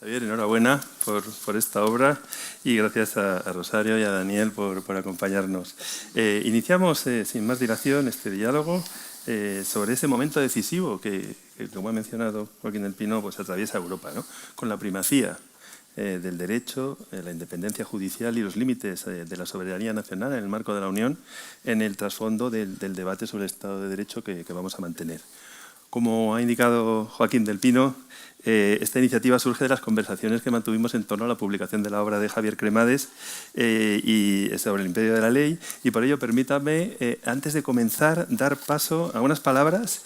Javier, enhorabuena por esta obra y gracias a Rosario y a Daniel por acompañarnos. Iniciamos sin más dilación este diálogo sobre ese momento decisivo que como ha mencionado Joaquín del Pino, pues atraviesa Europa, ¿no? Con la primacía del derecho, la independencia judicial y los límites de la soberanía nacional en el marco de la Unión en el trasfondo del debate sobre el Estado de Derecho que vamos a mantener. Como ha indicado Joaquín del Pino, esta iniciativa surge de las conversaciones que mantuvimos en torno a la publicación de la obra de Javier Cremades y sobre el imperio de la ley, y por ello permítame, antes de comenzar, dar paso a unas palabras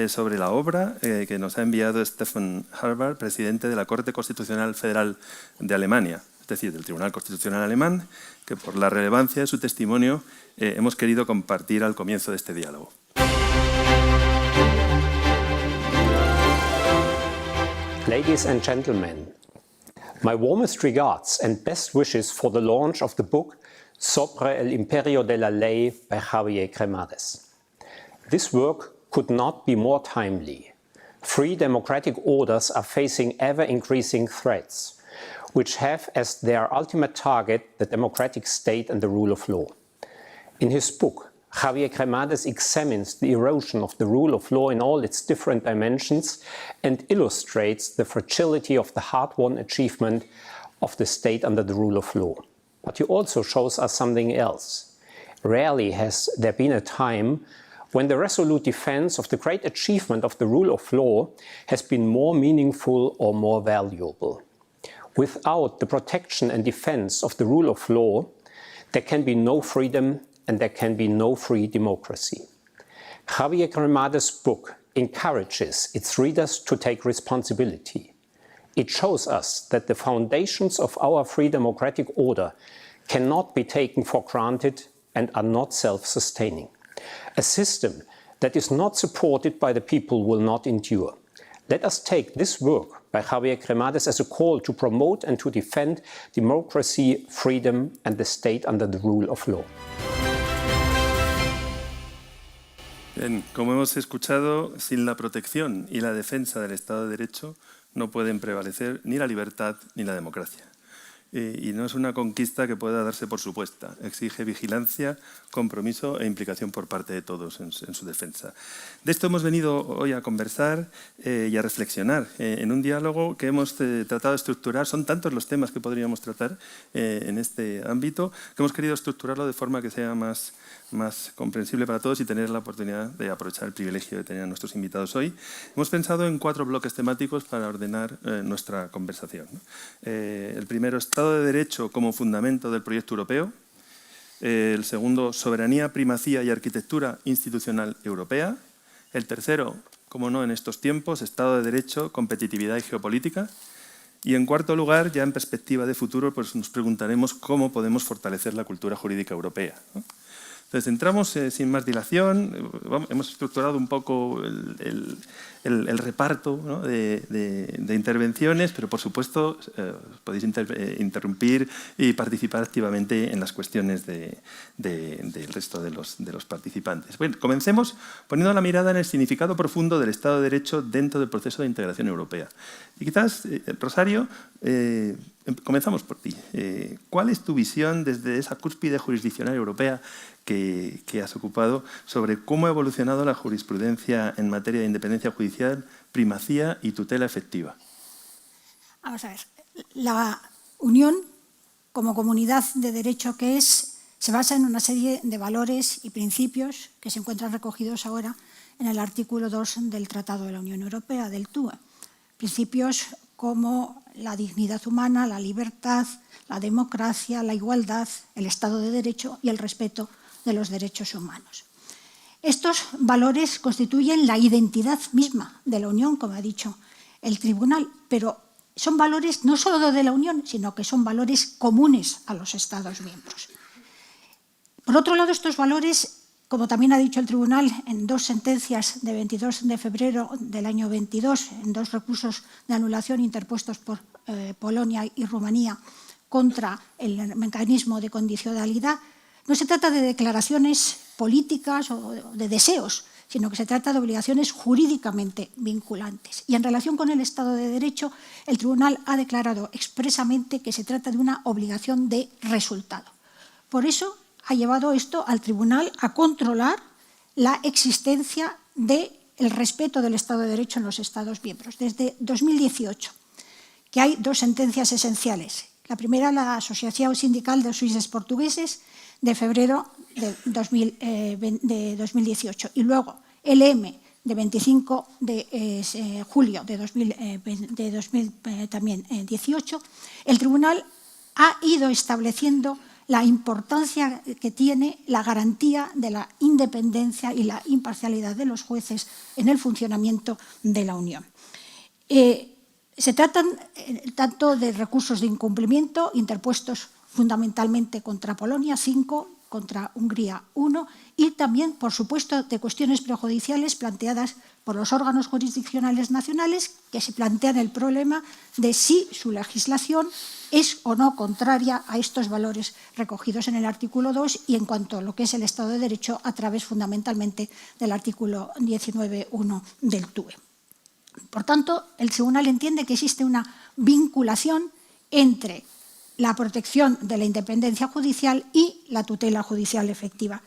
sobre la obra que nos ha enviado Stefan Harvard, presidente de la Corte Constitucional Federal de Alemania, es decir, del Tribunal Constitucional Alemán, que por la relevancia de su testimonio hemos querido compartir al comienzo de este diálogo. Ladies and gentlemen, my warmest regards and best wishes for the launch of the book Sobre el Imperio de la Ley by Javier Cremades. This work could not be more timely. Free democratic orders are facing ever-increasing threats, which have as their ultimate target the democratic state and the rule of law. In his book, Javier Cremades examines the erosion of the rule of law in all its different dimensions and illustrates the fragility of the hard-won achievement of the state under the rule of law. But he also shows us something else. Rarely has there been a time when the resolute defense of the great achievement of the rule of law has been more meaningful or more valuable. Without the protection and defense of the rule of law, there can be no freedom and there can be no free democracy. Javier Cremades' book encourages its readers to take responsibility. It shows us that the foundations of our free democratic order cannot be taken for granted and are not self-sustaining. A system that is not supported by the people will not endure. Let us take this work by Javier Cremades as a call to promote and to defend democracy, freedom and the state under the rule of law. Bien, como hemos escuchado, sin la protección y la defensa del Estado de Derecho no pueden prevalecer ni la libertad ni la democracia. Y no es una conquista que pueda darse por supuesta. Exige vigilancia, compromiso e implicación por parte de todos en su defensa. De esto hemos venido hoy a conversar y a reflexionar en un diálogo que hemos tratado de estructurar. Son tantos los temas que podríamos tratar en este ámbito que hemos querido estructurarlo de forma que sea más comprensible para todos y tener la oportunidad de aprovechar el privilegio de tener a nuestros invitados hoy. Hemos pensado en 4 bloques temáticos para ordenar nuestra conversación, ¿no? El primero, Estado de Derecho como fundamento del proyecto europeo. El segundo, soberanía, primacía y arquitectura institucional europea. El tercero, como no en estos tiempos, Estado de Derecho, competitividad y geopolítica. Y en cuarto lugar, ya en perspectiva de futuro, pues nos preguntaremos cómo podemos fortalecer la cultura jurídica europea, ¿no? Entonces, entramos sin más dilación. Hemos estructurado un poco el reparto, ¿no? de intervenciones, pero por supuesto podéis interrumpir y participar activamente en las cuestiones del resto de los participantes. Bueno, comencemos poniendo la mirada en el significado profundo del Estado de Derecho dentro del proceso de integración europea. Y quizás, Rosario, comenzamos por ti. ¿Cuál es tu visión desde esa cúspide jurisdiccional europea que has ocupado sobre cómo ha evolucionado la jurisprudencia en materia de independencia judicial, primacía y tutela efectiva? Vamos a ver, la Unión, como comunidad de derecho que es, se basa en una serie de valores y principios que se encuentran recogidos ahora en el artículo 2 del Tratado de la Unión Europea, del TUE. Principios como la dignidad humana, la libertad, la democracia, la igualdad, el Estado de Derecho y el respeto de los derechos humanos. Estos valores constituyen la identidad misma de la Unión, como ha dicho el Tribunal, pero son valores no solo de la Unión, sino que son valores comunes a los Estados miembros. Por otro lado, estos valores, como también ha dicho el Tribunal en 2 sentencias de 22 de febrero del año 22, en 2 recursos de anulación interpuestos por Polonia y Rumanía contra el mecanismo de condicionalidad, no se trata de declaraciones políticas o de deseos, sino que se trata de obligaciones jurídicamente vinculantes. Y en relación con el Estado de Derecho, el Tribunal ha declarado expresamente que se trata de una obligación de resultado. Por eso ha llevado esto al Tribunal a controlar la existencia del respeto del Estado de Derecho en los Estados miembros. Desde 2018, que hay dos sentencias esenciales. La primera, la Asociación Sindical de Suizes Portugueses, de febrero de 2018. Y luego, LM, de 25 de julio de 2018, el Tribunal ha ido estableciendo la importancia que tiene la garantía de la independencia y la imparcialidad de los jueces en el funcionamiento de la Unión. Se tratan tanto de recursos de incumplimiento interpuestos fundamentalmente contra Polonia, 5, contra Hungría, 1, y también, por supuesto, de cuestiones prejudiciales planteadas por los órganos jurisdiccionales nacionales que se plantean el problema de si su legislación es o no contraria a estos valores recogidos en el artículo 2 y en cuanto a lo que es el Estado de Derecho a través fundamentalmente del artículo 19.1 del TUE. Por tanto, el Tribunal entiende que existe una vinculación entre la protección de la independencia judicial y la tutela judicial efectiva.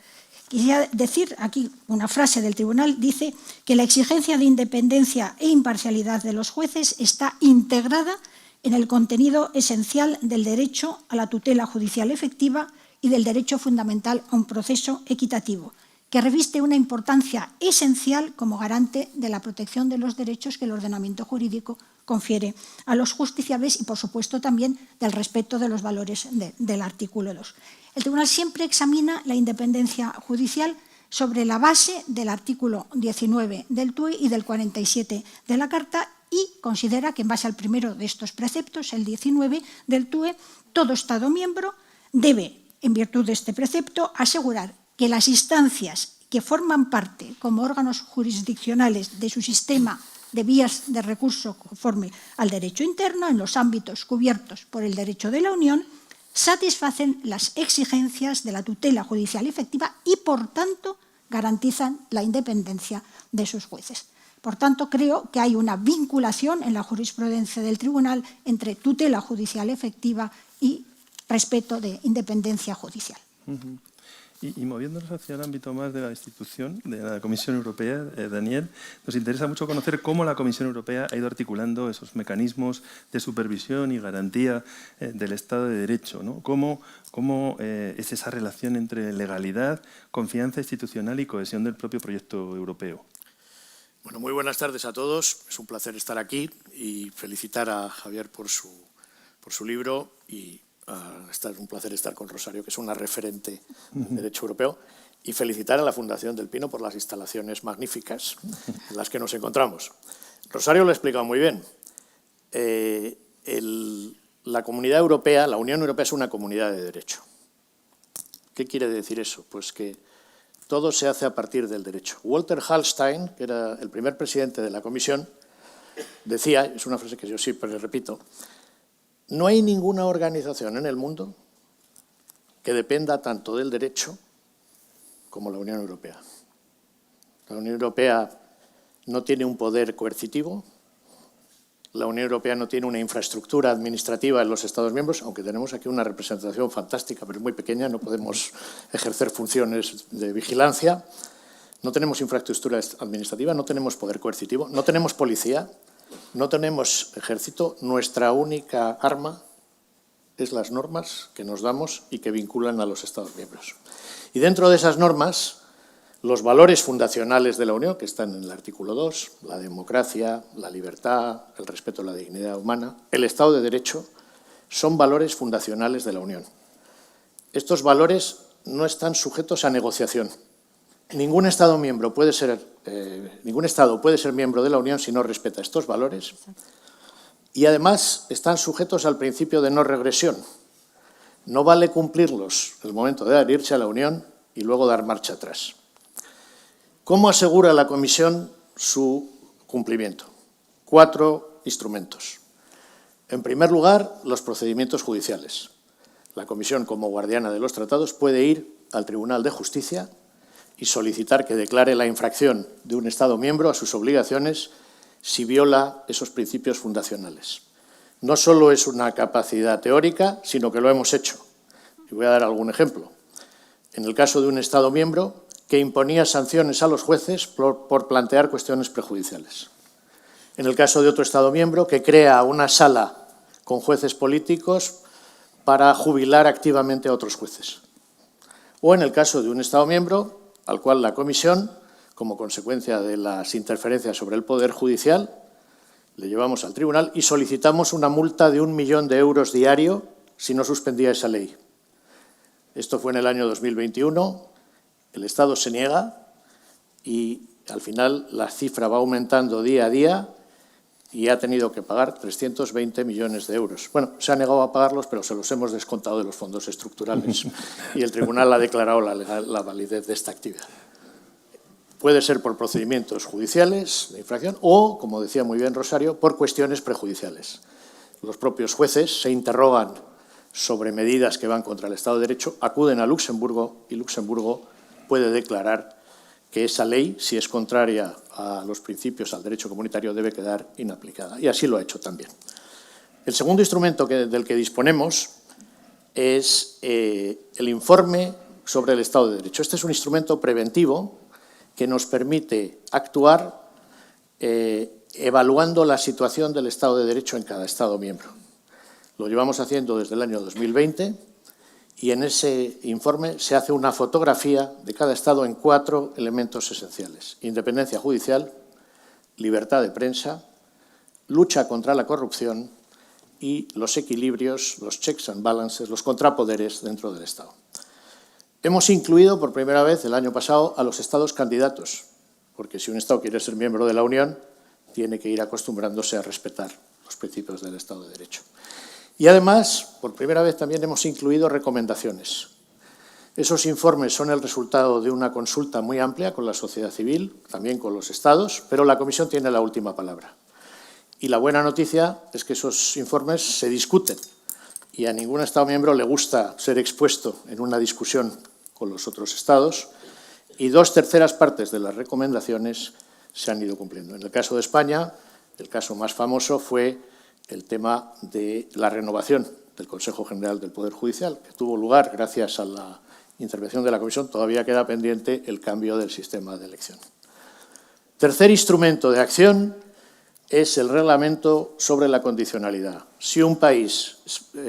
Quisiera decir aquí una frase del Tribunal, dice que la exigencia de independencia e imparcialidad de los jueces está integrada en el contenido esencial del derecho a la tutela judicial efectiva y del derecho fundamental a un proceso equitativo, que reviste una importancia esencial como garante de la protección de los derechos que el ordenamiento jurídico confiere a los justiciables y, por supuesto, también del respeto de los valores del artículo 2. El Tribunal siempre examina la independencia judicial sobre la base del artículo 19 del TUE y del 47 de la Carta y considera que, en base al primero de estos preceptos, el 19 del TUE, todo Estado miembro debe, en virtud de este precepto, asegurar que las instancias que forman parte como órganos jurisdiccionales de su sistema de vías de recurso conforme al derecho interno en los ámbitos cubiertos por el derecho de la Unión satisfacen las exigencias de la tutela judicial efectiva y, por tanto, garantizan la independencia de sus jueces. Por tanto, creo que hay una vinculación en la jurisprudencia del Tribunal entre tutela judicial efectiva y respeto de independencia judicial. Y moviéndonos hacia el ámbito más de la institución, de la Comisión Europea, Daniel, nos interesa mucho conocer cómo la Comisión Europea ha ido articulando esos mecanismos de supervisión y garantía del Estado de Derecho, ¿no? ¿Cómo es esa relación entre legalidad, confianza institucional y cohesión del propio proyecto europeo? Bueno, muy buenas tardes a todos. Es un placer estar aquí y felicitar a Javier por su libro y es un placer estar con Rosario, que es una referente del derecho europeo, y felicitar a la Fundación del Pino por las instalaciones magníficas en las que nos encontramos. Rosario lo ha explicado muy bien. La Comunidad Europea, la Unión Europea es una comunidad de derecho. ¿Qué quiere decir eso? Pues que todo se hace a partir del derecho. Walter Hallstein, que era el primer presidente de la Comisión, decía, es una frase que yo siempre repito, no hay ninguna organización en el mundo que dependa tanto del derecho como la Unión Europea. La Unión Europea no tiene un poder coercitivo, la Unión Europea no tiene una infraestructura administrativa en los Estados miembros, aunque tenemos aquí una representación fantástica, pero es muy pequeña, no podemos ejercer funciones de vigilancia, no tenemos infraestructura administrativa, no tenemos poder coercitivo, no tenemos policía, no tenemos ejército, nuestra única arma es las normas que nos damos y que vinculan a los Estados miembros. Y dentro de esas normas, los valores fundacionales de la Unión, que están en el artículo 2, la democracia, la libertad, el respeto a la dignidad humana, el Estado de Derecho, son valores fundacionales de la Unión. Estos valores no están sujetos a negociación. Ningún Estado puede ser miembro de la Unión si no respeta estos valores y además están sujetos al principio de no regresión. No vale cumplirlos en el momento de adherirse a la Unión y luego dar marcha atrás. ¿Cómo asegura la Comisión su cumplimiento? 4 instrumentos. En primer lugar, los procedimientos judiciales. La Comisión, como guardiana de los tratados, puede ir al Tribunal de Justicia y solicitar que declare la infracción de un Estado miembro a sus obligaciones si viola esos principios fundacionales. No solo es una capacidad teórica, sino que lo hemos hecho. Y voy a dar algún ejemplo. En el caso de un Estado miembro que imponía sanciones a los jueces por plantear cuestiones prejudiciales. En el caso de otro Estado miembro que crea una sala con jueces políticos para jubilar activamente a otros jueces. O en el caso de un Estado miembro al cual la Comisión, como consecuencia de las interferencias sobre el Poder Judicial, le llevamos al tribunal y solicitamos una multa de 1 millón de euros diario si no suspendía esa ley. Esto fue en el año 2021, el Estado se niega y al final la cifra va aumentando día a día y ha tenido que pagar 320 millones de euros. Bueno, se ha negado a pagarlos, pero se los hemos descontado de los fondos estructurales y el tribunal ha declarado la validez de esta actividad. Puede ser por procedimientos judiciales de infracción o, como decía muy bien Rosario, por cuestiones prejudiciales. Los propios jueces se interrogan sobre medidas que van contra el Estado de Derecho, acuden a Luxemburgo y Luxemburgo puede declarar que esa ley, si es contraria a los principios, al derecho comunitario, debe quedar inaplicada. Y así lo ha hecho también. El segundo instrumento del que disponemos es el informe sobre el Estado de Derecho. Este es un instrumento preventivo que nos permite actuar evaluando la situación del Estado de Derecho en cada Estado miembro. Lo llevamos haciendo desde el año 2020 y en ese informe se hace una fotografía de cada Estado en 4 elementos esenciales: independencia judicial, libertad de prensa, lucha contra la corrupción y los equilibrios, los checks and balances, los contrapoderes dentro del Estado. Hemos incluido por primera vez el año pasado a los Estados candidatos, porque si un Estado quiere ser miembro de la Unión, tiene que ir acostumbrándose a respetar los principios del Estado de Derecho. Y además, por primera vez también hemos incluido recomendaciones. Esos informes son el resultado de una consulta muy amplia con la sociedad civil, también con los Estados, pero la Comisión tiene la última palabra. Y la buena noticia es que esos informes se discuten y a ningún Estado miembro le gusta ser expuesto en una discusión con los otros Estados y 2/3 partes de las recomendaciones se han ido cumpliendo. En el caso de España, el caso más famoso fue el tema de la renovación del Consejo General del Poder Judicial, que tuvo lugar gracias a la intervención de la Comisión. Todavía queda pendiente el cambio del sistema de elección. Tercer instrumento de acción es el reglamento sobre la condicionalidad. Si un país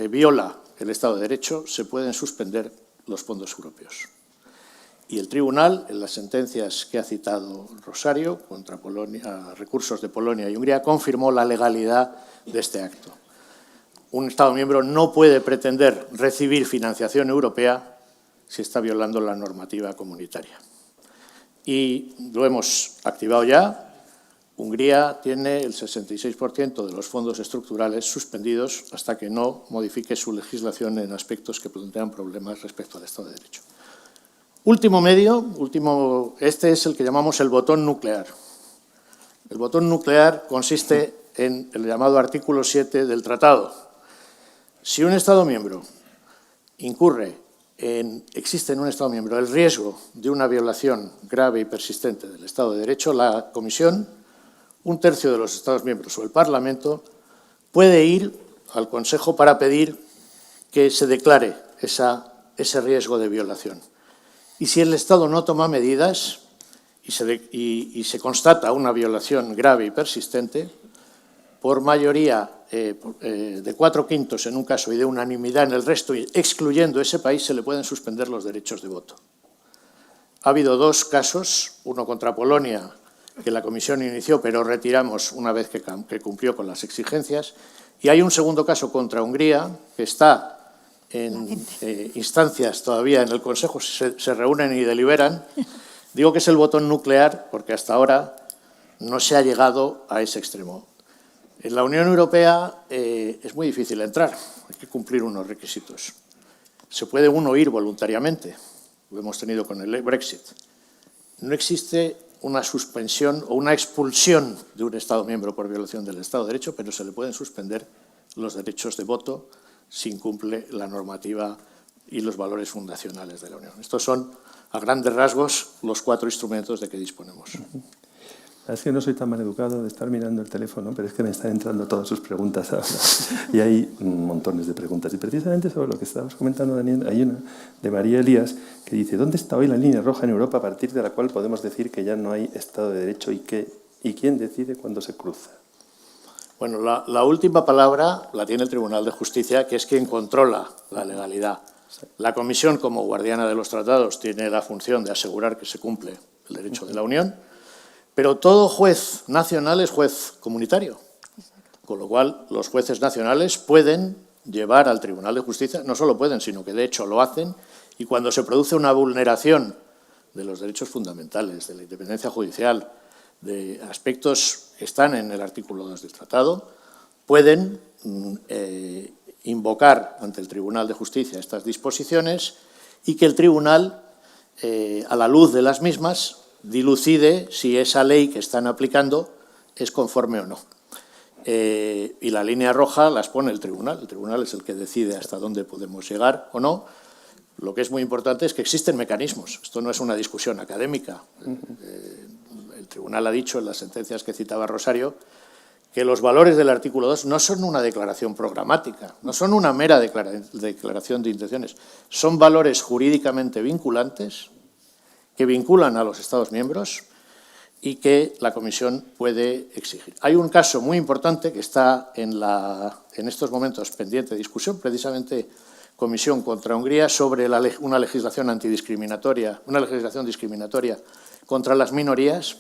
viola el Estado de Derecho, se pueden suspender los fondos europeos. Y el Tribunal, en las sentencias que ha citado Rosario contra recursos de Polonia y Hungría, confirmó la legalidad de este acto. Un Estado miembro no puede pretender recibir financiación europea si está violando la normativa comunitaria. Y lo hemos activado ya. Hungría tiene el 66% de los fondos estructurales suspendidos hasta que no modifique su legislación en aspectos que plantean problemas respecto al Estado de Derecho. Último medio, este es el que llamamos el botón nuclear. El botón nuclear consiste en el llamado artículo 7 del tratado. Si un Estado miembro existe en un Estado miembro el riesgo de una violación grave y persistente del Estado de Derecho, la Comisión, 1/3 de los Estados miembros o el Parlamento puede ir al Consejo para pedir que se declare ese riesgo de violación. Y si el Estado no toma medidas y se constata una violación grave y persistente, por mayoría de 4/5 en un caso y de unanimidad en el resto, excluyendo ese país, se le pueden suspender los derechos de voto. Ha habido 2 casos, uno contra Polonia, que la Comisión inició, pero retiramos una vez que cumplió con las exigencias, y hay un segundo caso contra Hungría, que está en instancias todavía en el Consejo, se reúnen y deliberan. Digo que es el botón nuclear porque hasta ahora no se ha llegado a ese extremo. En la Unión Europea es muy difícil entrar, hay que cumplir unos requisitos. Se puede uno ir voluntariamente, lo hemos tenido con el Brexit. No existe una suspensión o una expulsión de un Estado miembro por violación del Estado de Derecho, pero se le pueden suspender los derechos de voto si incumple la normativa y los valores fundacionales de la Unión. Estos son, a grandes rasgos, los 4 instrumentos de que disponemos. Es que no soy tan mal educado de estar mirando el teléfono, pero es que me están entrando todas sus preguntas ahora. Y hay montones de preguntas. Y precisamente sobre lo que estabas comentando, Daniel, hay una de María Elías que dice: ¿dónde está hoy la línea roja en Europa a partir de la cual podemos decir que ya no hay Estado de Derecho y quién decide cuándo se cruza? Bueno, la última palabra la tiene el Tribunal de Justicia, que es quien controla la legalidad. La Comisión, como guardiana de los tratados, tiene la función de asegurar que se cumple el derecho de la Unión, pero todo juez nacional es juez comunitario, con lo cual los jueces nacionales pueden llevar al Tribunal de Justicia, no solo pueden, sino que de hecho lo hacen, y cuando se produce una vulneración de los derechos fundamentales, de la independencia judicial, de aspectos que están en el artículo 2 del Tratado, pueden invocar ante el Tribunal de Justicia estas disposiciones y que el Tribunal, a la luz de las mismas, dilucide si esa ley que están aplicando es conforme o no. Y la línea roja las pone el Tribunal es el que decide hasta dónde podemos llegar o no. Lo que es muy importante es que existen mecanismos, esto no es una discusión académica. El Tribunal ha dicho en las sentencias que citaba Rosario que los valores del artículo 2 no son una declaración programática, no son una mera declaración de intenciones, son valores jurídicamente vinculantes que vinculan a los Estados miembros y que la Comisión puede exigir. Hay un caso muy importante que está en estos momentos pendiente de discusión, precisamente Comisión contra Hungría, sobre una legislación antidiscriminatoria, una legislación discriminatoria contra las minorías,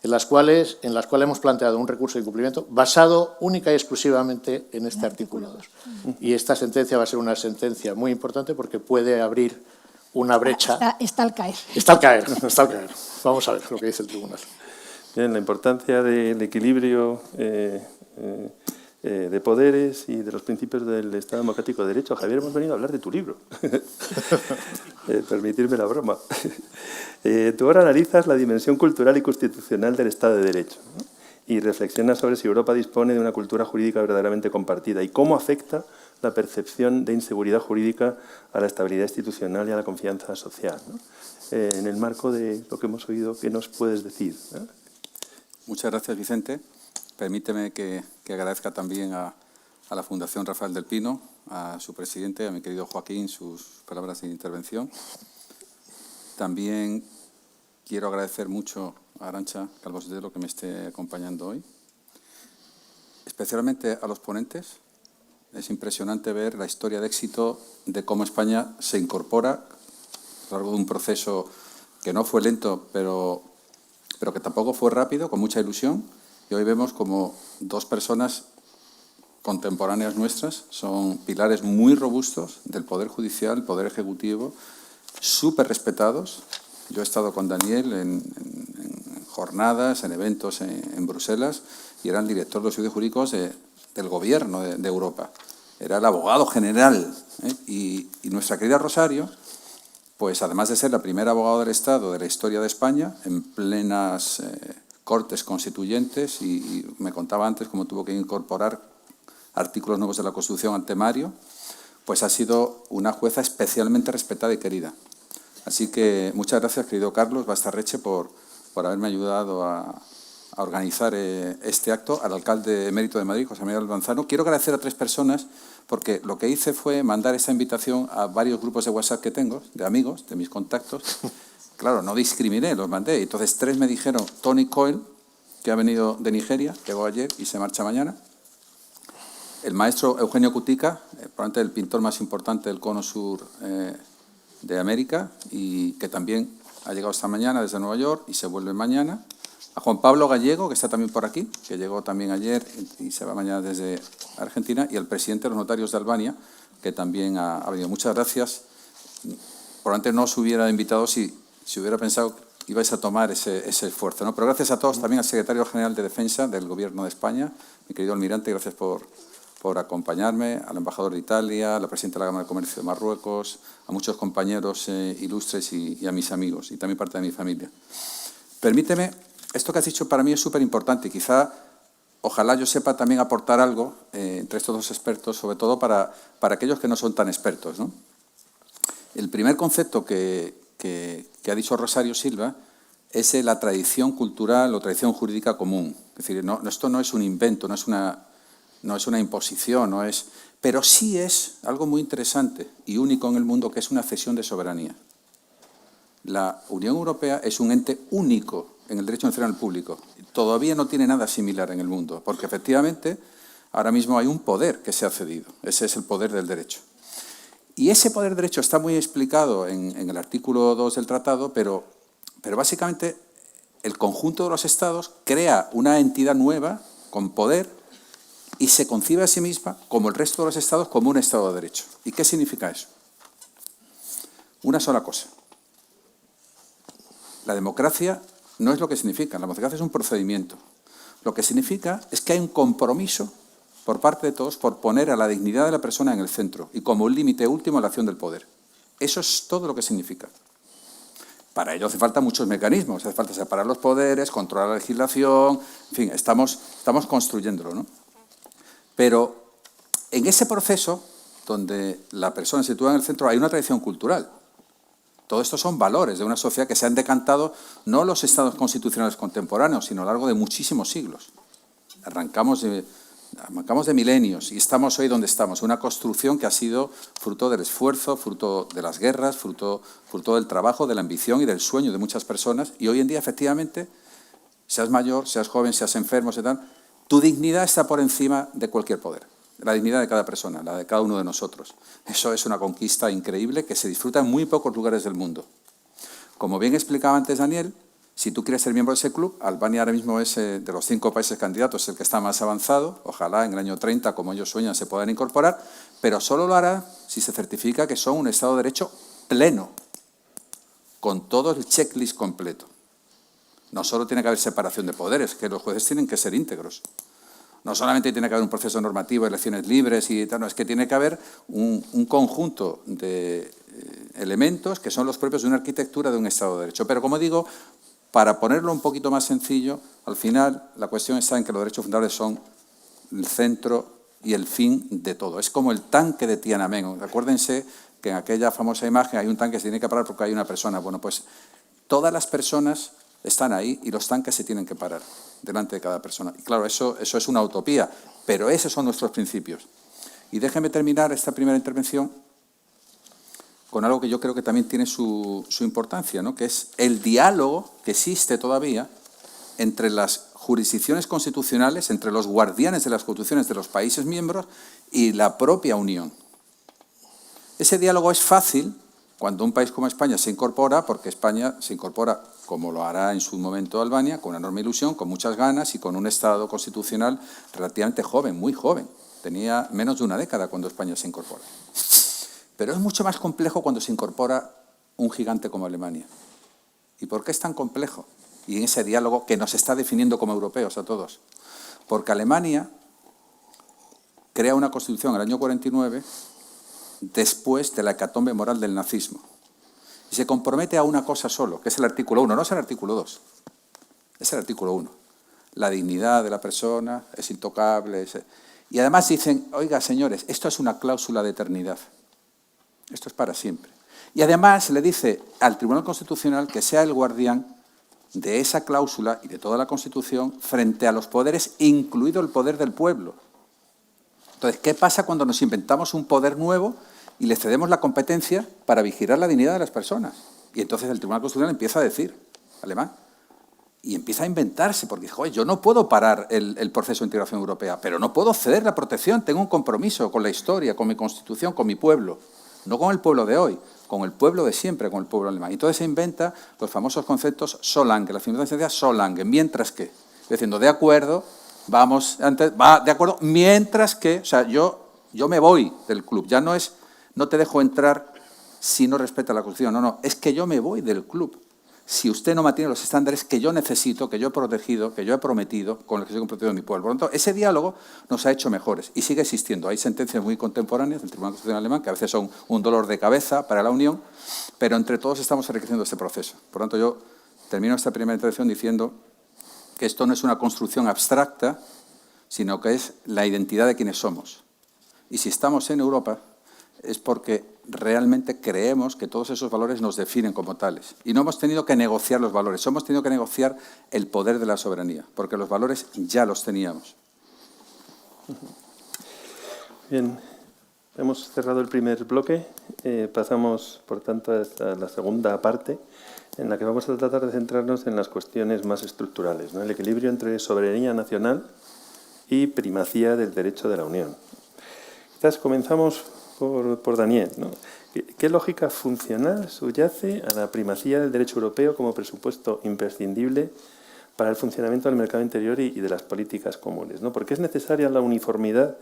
en las cuales hemos planteado un recurso de incumplimiento basado única y exclusivamente en este artículo 2. Y esta sentencia va a ser una sentencia muy importante porque puede abrir una brecha. Está al caer. Está al caer. Vamos a ver lo que dice el Tribunal. Bien, la importancia del equilibrio de poderes y de los principios del Estado democrático de derecho. Javier, hemos venido a hablar de tu libro. Permitirme la broma. Tú ahora analizas la dimensión cultural y constitucional del Estado de Derecho, ¿no? Y reflexionas sobre si Europa dispone de una cultura jurídica verdaderamente compartida y cómo afecta la percepción de inseguridad jurídica a la estabilidad institucional y a la confianza social, ¿no? En el marco de lo que hemos oído, ¿qué nos puedes decir, ¿no? Muchas gracias, Vicente. Permíteme que agradezca también a la Fundación Rafael del Pino, a su presidente, a mi querido Joaquín, sus palabras de intervención. También quiero agradecer mucho a Arantxa Calvo Sotelo que me esté acompañando hoy, especialmente a los ponentes. Es impresionante ver la historia de éxito de cómo España se incorpora a lo largo de un proceso que no fue lento, pero que tampoco fue rápido, con mucha ilusión. Y hoy vemos como 2 personas contemporáneas nuestras son pilares muy robustos del Poder Judicial, Poder Ejecutivo, súper respetados. Yo he estado con Daniel en jornadas, en eventos en Bruselas, y era el director de los estudios jurídicos del Gobierno de Europa. Era el abogado general, ¿eh? Y nuestra querida Rosario, pues además de ser la primera abogada del Estado de la historia de España, en plenas cortes constituyentes, y me contaba antes cómo tuvo que incorporar artículos nuevos de la Constitución ante Mario, pues ha sido una jueza especialmente respetada y querida. Así que muchas gracias, querido Carlos Bastarreche, por haberme ayudado a organizar este acto, al alcalde emérito de Madrid, José Manuel Manzano. Quiero agradecer a 3 personas, porque lo que hice fue mandar esta invitación a varios grupos de WhatsApp que tengo, de amigos, de mis contactos. Claro, no discriminé, los mandé. Entonces 3 me dijeron: Tony Coyle, que ha venido de Nigeria, llegó ayer y se marcha mañana. El maestro Eugenio Cutica, probablemente el pintor más importante del cono sur de América, y que también ha llegado esta mañana desde Nueva York y se vuelve mañana. A Juan Pablo Gallego, que está también por aquí, que llegó también ayer y se va mañana desde Argentina, y al presidente de los notarios de Albania, que también ha venido. Muchas gracias. Probablemente no os hubiera invitado si hubiera pensado que ibais a tomar ese esfuerzo, ¿no? Pero gracias a todos, también al secretario general de Defensa del Gobierno de España, mi querido almirante, gracias por acompañarme, al embajador de Italia, a la presidenta de la Cámara de Comercio de Marruecos, a muchos compañeros ilustres y a mis amigos, y también parte de mi familia. Permíteme, esto que has dicho para mí es súper importante. Quizá ojalá yo sepa también aportar algo entre estos dos expertos, sobre todo para aquellos que no son tan expertos, ¿no? El primer concepto que ha dicho Rosario Silva es la tradición cultural o tradición jurídica común. Es decir, esto no es un invento, no es una imposición, pero sí es algo muy interesante y único en el mundo, que es una cesión de soberanía. La Unión Europea es un ente único en el derecho nacional público. Todavía no tiene nada similar en el mundo, porque efectivamente ahora mismo hay un poder que se ha cedido. Ese es el poder del derecho. Y ese poder del derecho está muy explicado en el artículo 2 del tratado, pero básicamente el conjunto de los Estados crea una entidad nueva con poder y se concibe a sí misma, como el resto de los Estados, como un Estado de Derecho. ¿Y qué significa eso? Una sola cosa. La democracia no es lo que significa. La democracia es un procedimiento. Lo que significa es que hay un compromiso por parte de todos por poner a la dignidad de la persona en el centro y como un límite último a la acción del poder. Eso es todo lo que significa. Para ello hace falta muchos mecanismos. Hace falta separar los poderes, controlar la legislación. En fin, estamos construyéndolo, ¿no? Pero en ese proceso, donde la persona se sitúa en el centro, hay una tradición cultural. Todo esto son valores de una sociedad que se han decantado no los estados constitucionales contemporáneos, sino a lo largo de muchísimos siglos. Arrancamos de milenios y estamos hoy donde estamos. Una construcción que ha sido fruto del esfuerzo, fruto de las guerras, fruto del trabajo, de la ambición y del sueño de muchas personas. Y hoy en día, efectivamente, seas mayor, seas joven, seas enfermo, tu dignidad está por encima de cualquier poder. La dignidad de cada persona, la de cada uno de nosotros. Eso es una conquista increíble que se disfruta en muy pocos lugares del mundo. Como bien explicaba antes Daniel, si tú quieres ser miembro de ese club, Albania ahora mismo es de los 5 países candidatos el que está más avanzado. Ojalá en el año 30, como ellos sueñan, se puedan incorporar, pero solo lo hará si se certifica que son un Estado de Derecho pleno, con todo el checklist completo. No solo tiene que haber separación de poderes, que los jueces tienen que ser íntegros. No solamente tiene que haber un proceso normativo, elecciones libres y tal, no, es que tiene que haber un conjunto de elementos que son los propios de una arquitectura de un Estado de Derecho. Pero, como digo, para ponerlo un poquito más sencillo, al final la cuestión está en que los derechos fundamentales son el centro y el fin de todo. Es como el tanque de Tiananmen. Acuérdense que en aquella famosa imagen hay un tanque que se tiene que parar porque hay una persona. Bueno, pues todas las personas están ahí y los tanques se tienen que parar delante de cada persona. Y claro, eso es una utopía, pero esos son nuestros principios. Y déjeme terminar esta primera intervención con algo que yo creo que también tiene su importancia, ¿no? Que es el diálogo que existe todavía entre las jurisdicciones constitucionales, entre los guardianes de las constituciones de los países miembros y la propia Unión. Ese diálogo es fácil cuando un país como España se incorpora, porque España se incorpora, como lo hará en su momento Albania, con una enorme ilusión, con muchas ganas y con un Estado constitucional relativamente joven, muy joven. Tenía menos de una década cuando España se incorpora. Pero es mucho más complejo cuando se incorpora un gigante como Alemania. ¿Y por qué es tan complejo? Y en ese diálogo que nos está definiendo como europeos a todos. Porque Alemania crea una constitución en el año 49 después de la hecatombe moral del nazismo. Y se compromete a una cosa solo, que es el artículo 1, no es el artículo 2, es el artículo 1. La dignidad de la persona es intocable. Y además dicen, oiga, señores, esto es una cláusula de eternidad. Esto es para siempre. Y además se le dice al Tribunal Constitucional que sea el guardián de esa cláusula y de toda la Constitución frente a los poderes, incluido el poder del pueblo. Entonces, ¿qué pasa cuando nos inventamos un poder nuevo y le cedemos la competencia para vigilar la dignidad de las personas? Y entonces el Tribunal Constitucional empieza a decir, alemán, y empieza a inventarse, porque dice, joder, yo no puedo parar el proceso de integración europea, pero no puedo ceder la protección, tengo un compromiso con la historia, con mi Constitución, con mi pueblo. No con el pueblo de hoy, con el pueblo de siempre, con el pueblo alemán. Y entonces se inventa los famosos conceptos Solange, la afirmación Solange, mientras que, diciendo, de acuerdo, vamos, antes, va, de acuerdo, mientras que, o sea, yo me voy del club, ya no es, no te dejo entrar si no respeta la Constitución, no, es que yo me voy del club. Si usted no mantiene los estándares que yo necesito, que yo he protegido, que yo he prometido, con los que soy comprometido en mi pueblo. Por lo tanto, ese diálogo nos ha hecho mejores y sigue existiendo. Hay sentencias muy contemporáneas del Tribunal Constitucional alemán que a veces son un dolor de cabeza para la Unión, pero entre todos estamos enriqueciendo este proceso. Por lo tanto, yo termino esta primera intervención diciendo que esto no es una construcción abstracta, sino que es la identidad de quienes somos. Y si estamos en Europa es porque realmente creemos que todos esos valores nos definen como tales. Y no hemos tenido que negociar los valores, hemos tenido que negociar el poder de la soberanía, porque los valores ya los teníamos. Bien, hemos cerrado el primer bloque. Pasamos, por tanto, a la segunda parte, en la que vamos a tratar de centrarnos en las cuestiones más estructurales, ¿no? El equilibrio entre soberanía nacional y primacía del derecho de la Unión. Quizás comenzamos por Daniel, ¿no? ¿Qué lógica funcional subyace a la primacía del derecho europeo como presupuesto imprescindible para el funcionamiento del mercado interior y de las políticas comunes, ¿no? ¿Por qué es necesaria la uniformidad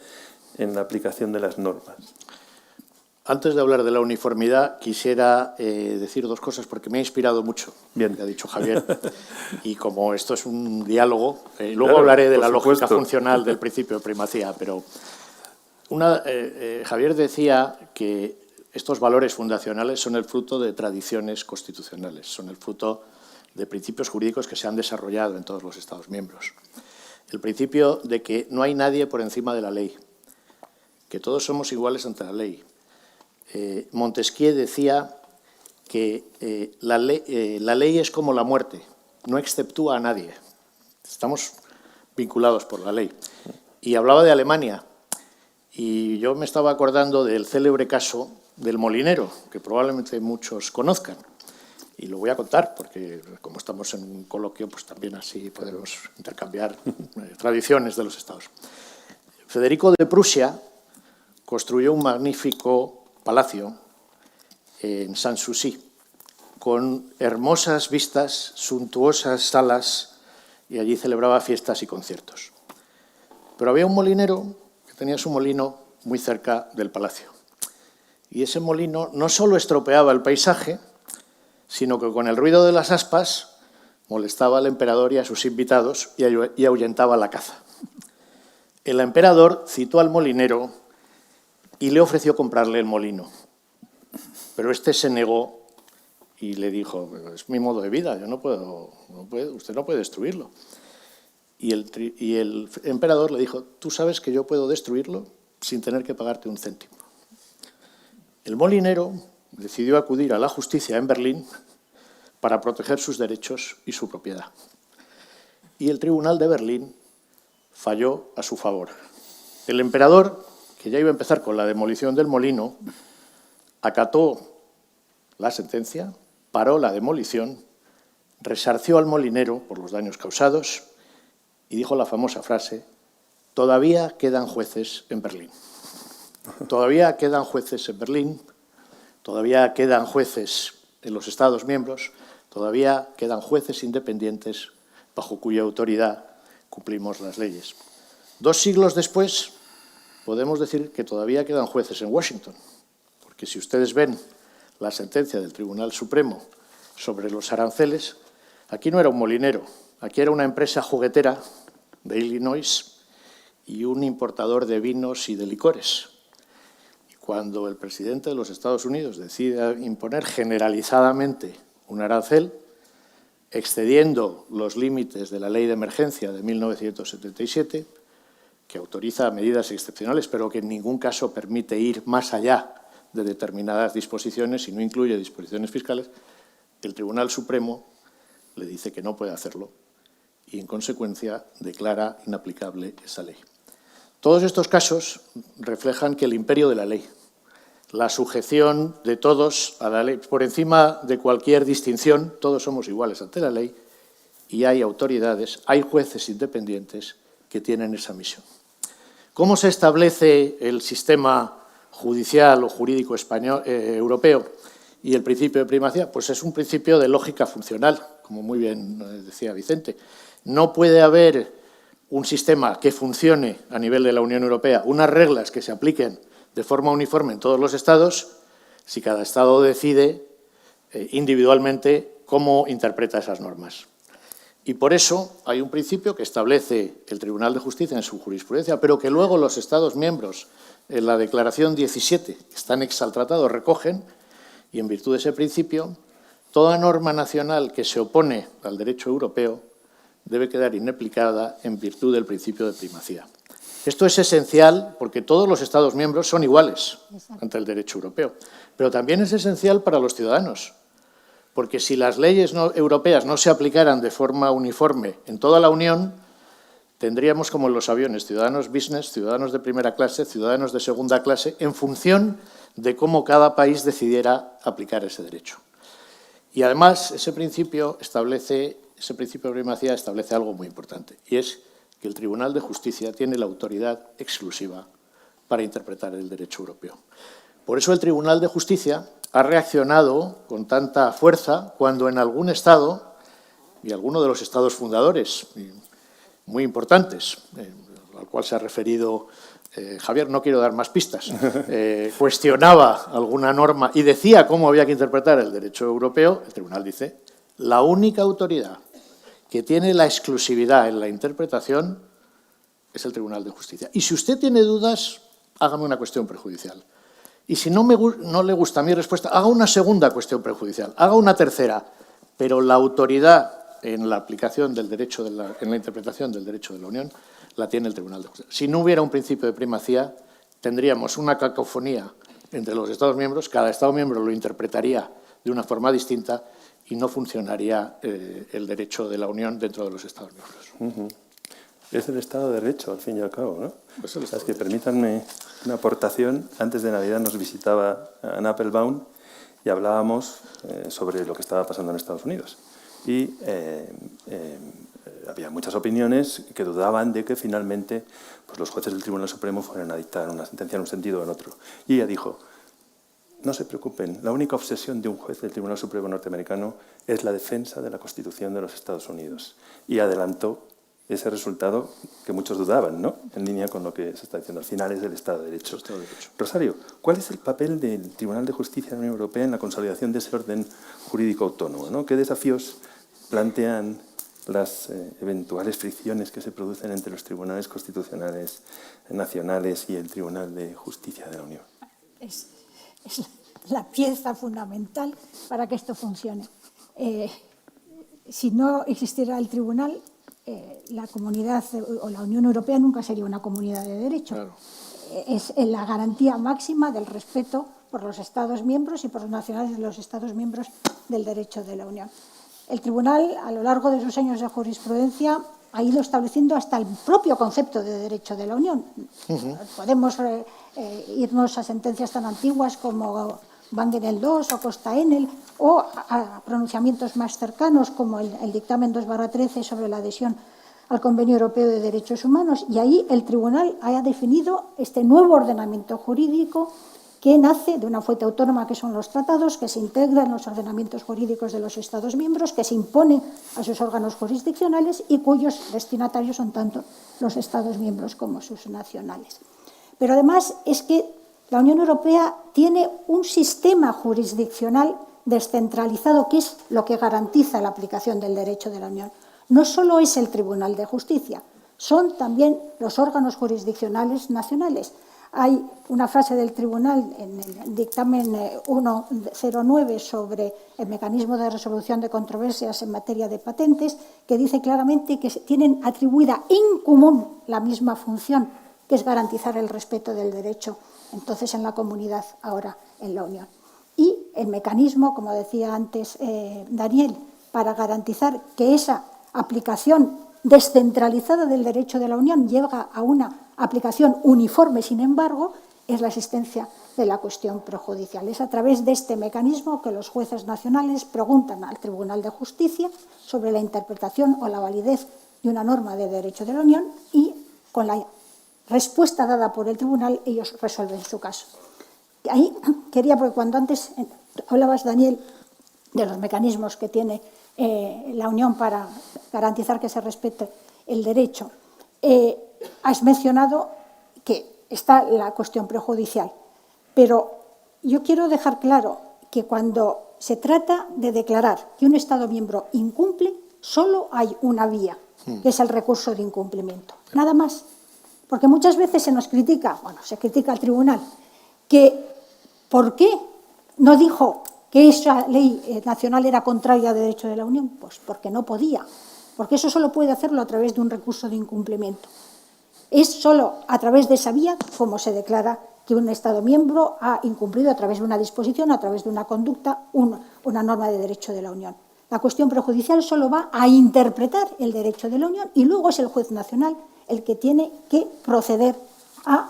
en la aplicación de las normas? Antes de hablar de la uniformidad, quisiera decir dos cosas, porque me ha inspirado mucho Bien. lo que ha dicho Javier. Y como esto es un diálogo, luego Claro, hablaré de la por lógica supuesto. funcional del principio de primacía. Pero Javier decía que estos valores fundacionales son el fruto de tradiciones constitucionales, son el fruto de principios jurídicos que se han desarrollado en todos los Estados miembros. El principio de que no hay nadie por encima de la ley, que todos somos iguales ante la ley. Montesquieu decía que la ley es como la muerte, no exceptúa a nadie. Estamos vinculados por la ley. Y hablaba de Alemania. Y yo me estaba acordando del célebre caso del molinero, que probablemente muchos conozcan. Y lo voy a contar, porque como estamos en un coloquio, pues también así podemos intercambiar tradiciones de los estados. Federico de Prusia construyó un magnífico palacio en Sanssouci, con hermosas vistas, suntuosas salas, y allí celebraba fiestas y conciertos. Pero había un molinero que tenía su molino muy cerca del palacio. Y ese molino no solo estropeaba el paisaje, sino que con el ruido de las aspas molestaba al emperador y a sus invitados y ahuyentaba la caza. El emperador citó al molinero y le ofreció comprarle el molino. Pero este se negó y le dijo: es mi modo de vida, yo usted no puede destruirlo. Y el emperador le dijo: tú sabes que yo puedo destruirlo sin tener que pagarte un céntimo. El molinero decidió acudir a la justicia en Berlín para proteger sus derechos y su propiedad. Y el tribunal de Berlín falló a su favor. El emperador, que ya iba a empezar con la demolición del molino, acató la sentencia, paró la demolición, resarció al molinero por los daños causados y dijo la famosa frase: todavía quedan jueces en Berlín. Todavía quedan jueces en Berlín, todavía quedan jueces en los Estados miembros, todavía quedan jueces independientes bajo cuya autoridad cumplimos las leyes. 2 siglos después, podemos decir que todavía quedan jueces en Washington, porque si ustedes ven la sentencia del Tribunal Supremo sobre los aranceles, aquí no era un molinero, aquí era una empresa juguetera de Illinois y un importador de vinos y de licores. Y cuando el presidente de los Estados Unidos decide imponer generalizadamente un arancel, excediendo los límites de la Ley de Emergencia de 1977, que autoriza medidas excepcionales, pero que en ningún caso permite ir más allá de determinadas disposiciones y no incluye disposiciones fiscales, el Tribunal Supremo le dice que no puede hacerlo y, en consecuencia, declara inaplicable esa ley. Todos estos casos reflejan que el imperio de la ley, la sujeción de todos a la ley, por encima de cualquier distinción, todos somos iguales ante la ley y hay autoridades, hay jueces independientes que tienen esa misión. ¿Cómo se establece el sistema judicial o jurídico español, europeo y el principio de primacía? Pues es un principio de lógica funcional, como muy bien decía Vicente. No puede haber un sistema que funcione a nivel de la Unión Europea, unas reglas que se apliquen de forma uniforme en todos los Estados, si cada Estado decide individualmente cómo interpreta esas normas. Y por eso hay un principio que establece el Tribunal de Justicia en su jurisprudencia, pero que luego los Estados miembros, en la Declaración 17, que está anexa al tratado, recogen, y en virtud de ese principio, toda norma nacional que se opone al derecho europeo debe quedar inaplicada en virtud del principio de primacía. Esto es esencial porque todos los Estados miembros son iguales ante el derecho europeo, pero también es esencial para los ciudadanos, porque si las leyes europeas no se aplicaran de forma uniforme en toda la Unión, tendríamos como en los aviones, ciudadanos business, ciudadanos de primera clase, ciudadanos de segunda clase, en función de cómo cada país decidiera aplicar ese derecho. Y además, ese principio de primacía establece algo muy importante, y es que el Tribunal de Justicia tiene la autoridad exclusiva para interpretar el derecho europeo. Por eso el Tribunal de Justicia ha reaccionado con tanta fuerza cuando en algún Estado, y alguno de los Estados fundadores muy importantes, al cual se ha referido Javier, no quiero dar más pistas, cuestionaba alguna norma y decía cómo había que interpretar el derecho europeo, el Tribunal dice, la única autoridad que tiene la exclusividad en la interpretación es el Tribunal de Justicia. Y si usted tiene dudas, hágame una cuestión prejudicial. Y si no le gusta mi respuesta, haga una segunda cuestión prejudicial, haga una tercera, pero la autoridad en la aplicación del derecho, en la interpretación del derecho de la Unión, la tiene el Tribunal de Justicia. Si no hubiera un principio de primacía, tendríamos una cacofonía entre los Estados miembros, cada Estado miembro lo interpretaría de una forma distinta y no funcionaría el derecho de la Unión dentro de los Estados miembros. Es el Estado de Derecho, al fin y al cabo, ¿no? Pues es que permítanme una aportación. Antes de Navidad nos visitaba Anne Applebaum y hablábamos sobre lo que estaba pasando en Estados Unidos. Y había muchas opiniones que dudaban de que finalmente pues, los jueces del Tribunal Supremo fueran a dictar una sentencia en un sentido o en otro. Y ella dijo, no se preocupen, la única obsesión de un juez del Tribunal Supremo norteamericano es la defensa de la Constitución de los Estados Unidos. Y adelantó ese resultado que muchos dudaban, ¿no? En línea con lo que se está diciendo. Al final es el Estado de Derecho. Rosario, ¿cuál es el papel del Tribunal de Justicia de la Unión Europea en la consolidación de ese orden jurídico autónomo, ¿no? ¿Qué desafíos plantean las eventuales fricciones que se producen entre los tribunales constitucionales nacionales y el Tribunal de Justicia de la Unión? Es la pieza fundamental para que esto funcione. Si no existiera el tribunal, la comunidad o la Unión Europea nunca sería una comunidad de derecho. Claro. Es la garantía máxima del respeto por los Estados miembros y por los nacionales de los Estados miembros del derecho de la Unión. El tribunal, a lo largo de sus años de jurisprudencia, ha ido estableciendo hasta el propio concepto de derecho de la Unión. Podemos irnos a sentencias tan antiguas como Wangenel II o Costa Enel, o a pronunciamientos más cercanos como el dictamen 2/13 sobre la adhesión al Convenio Europeo de Derechos Humanos. Y ahí el tribunal ha definido este nuevo ordenamiento jurídico que nace de una fuente autónoma que son los tratados, que se integra en los ordenamientos jurídicos de los Estados miembros, que se impone a sus órganos jurisdiccionales y cuyos destinatarios son tanto los Estados miembros como sus nacionales. Pero además es que la Unión Europea tiene un sistema jurisdiccional descentralizado que es lo que garantiza la aplicación del derecho de la Unión. No solo es el Tribunal de Justicia, son también los órganos jurisdiccionales nacionales. Hay una frase del Tribunal en el dictamen 109 sobre el mecanismo de resolución de controversias en materia de patentes que dice claramente que tienen atribuida en común la misma función, que es garantizar el respeto del derecho, entonces en la comunidad, ahora en la Unión. Y el mecanismo, como decía antes Daniel, para garantizar que esa aplicación descentralizada del derecho de la Unión llega a una aplicación uniforme, sin embargo, es la existencia de la cuestión prejudicial. Es a través de este mecanismo que los jueces nacionales preguntan al Tribunal de Justicia sobre la interpretación o la validez de una norma de derecho de la Unión y, con la respuesta dada por el Tribunal, ellos resuelven su caso. Y ahí quería, porque cuando antes hablabas, Daniel, de los mecanismos que tiene la Unión para garantizar que se respete el derecho, has mencionado que está la cuestión prejudicial, pero yo quiero dejar claro que cuando se trata de declarar que un Estado miembro incumple, solo hay una vía, que es el recurso de incumplimiento, nada más. Porque muchas veces se nos critica, se critica al tribunal, que ¿por qué no dijo que esa ley nacional era contraria al derecho de la Unión? Pues porque no podía, porque eso solo puede hacerlo a través de un recurso de incumplimiento. Es solo a través de esa vía como se declara que un Estado miembro ha incumplido a través de una disposición, a través de una conducta, una norma de derecho de la Unión. La cuestión prejudicial solo va a interpretar el derecho de la Unión y luego es el juez nacional el que tiene que proceder a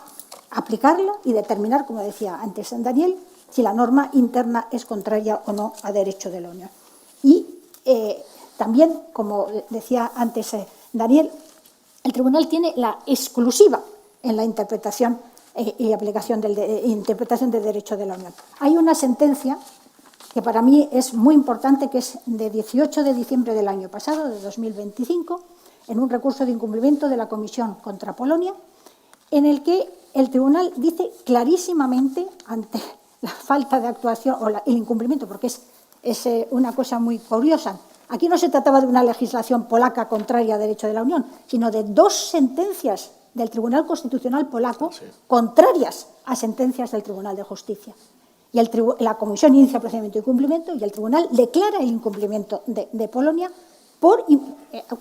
aplicarla y determinar, como decía antes Daniel, si la norma interna es contraria o no a derecho de la Unión. Y también, como decía antes Daniel, el Tribunal tiene la exclusiva en la interpretación y aplicación interpretación del derecho de la Unión. Hay una sentencia que para mí es muy importante, que es de 18 de diciembre del año pasado, de 2025, en un recurso de incumplimiento de la Comisión contra Polonia, en el que el Tribunal dice clarísimamente, ante la falta de actuación o el incumplimiento, porque es una cosa muy curiosa, aquí no se trataba de una legislación polaca contraria a derecho de la Unión, sino de 2 sentencias del Tribunal Constitucional polaco contrarias a sentencias del Tribunal de Justicia. Y la Comisión inicia procedimiento de incumplimiento y el Tribunal declara el incumplimiento de Polonia por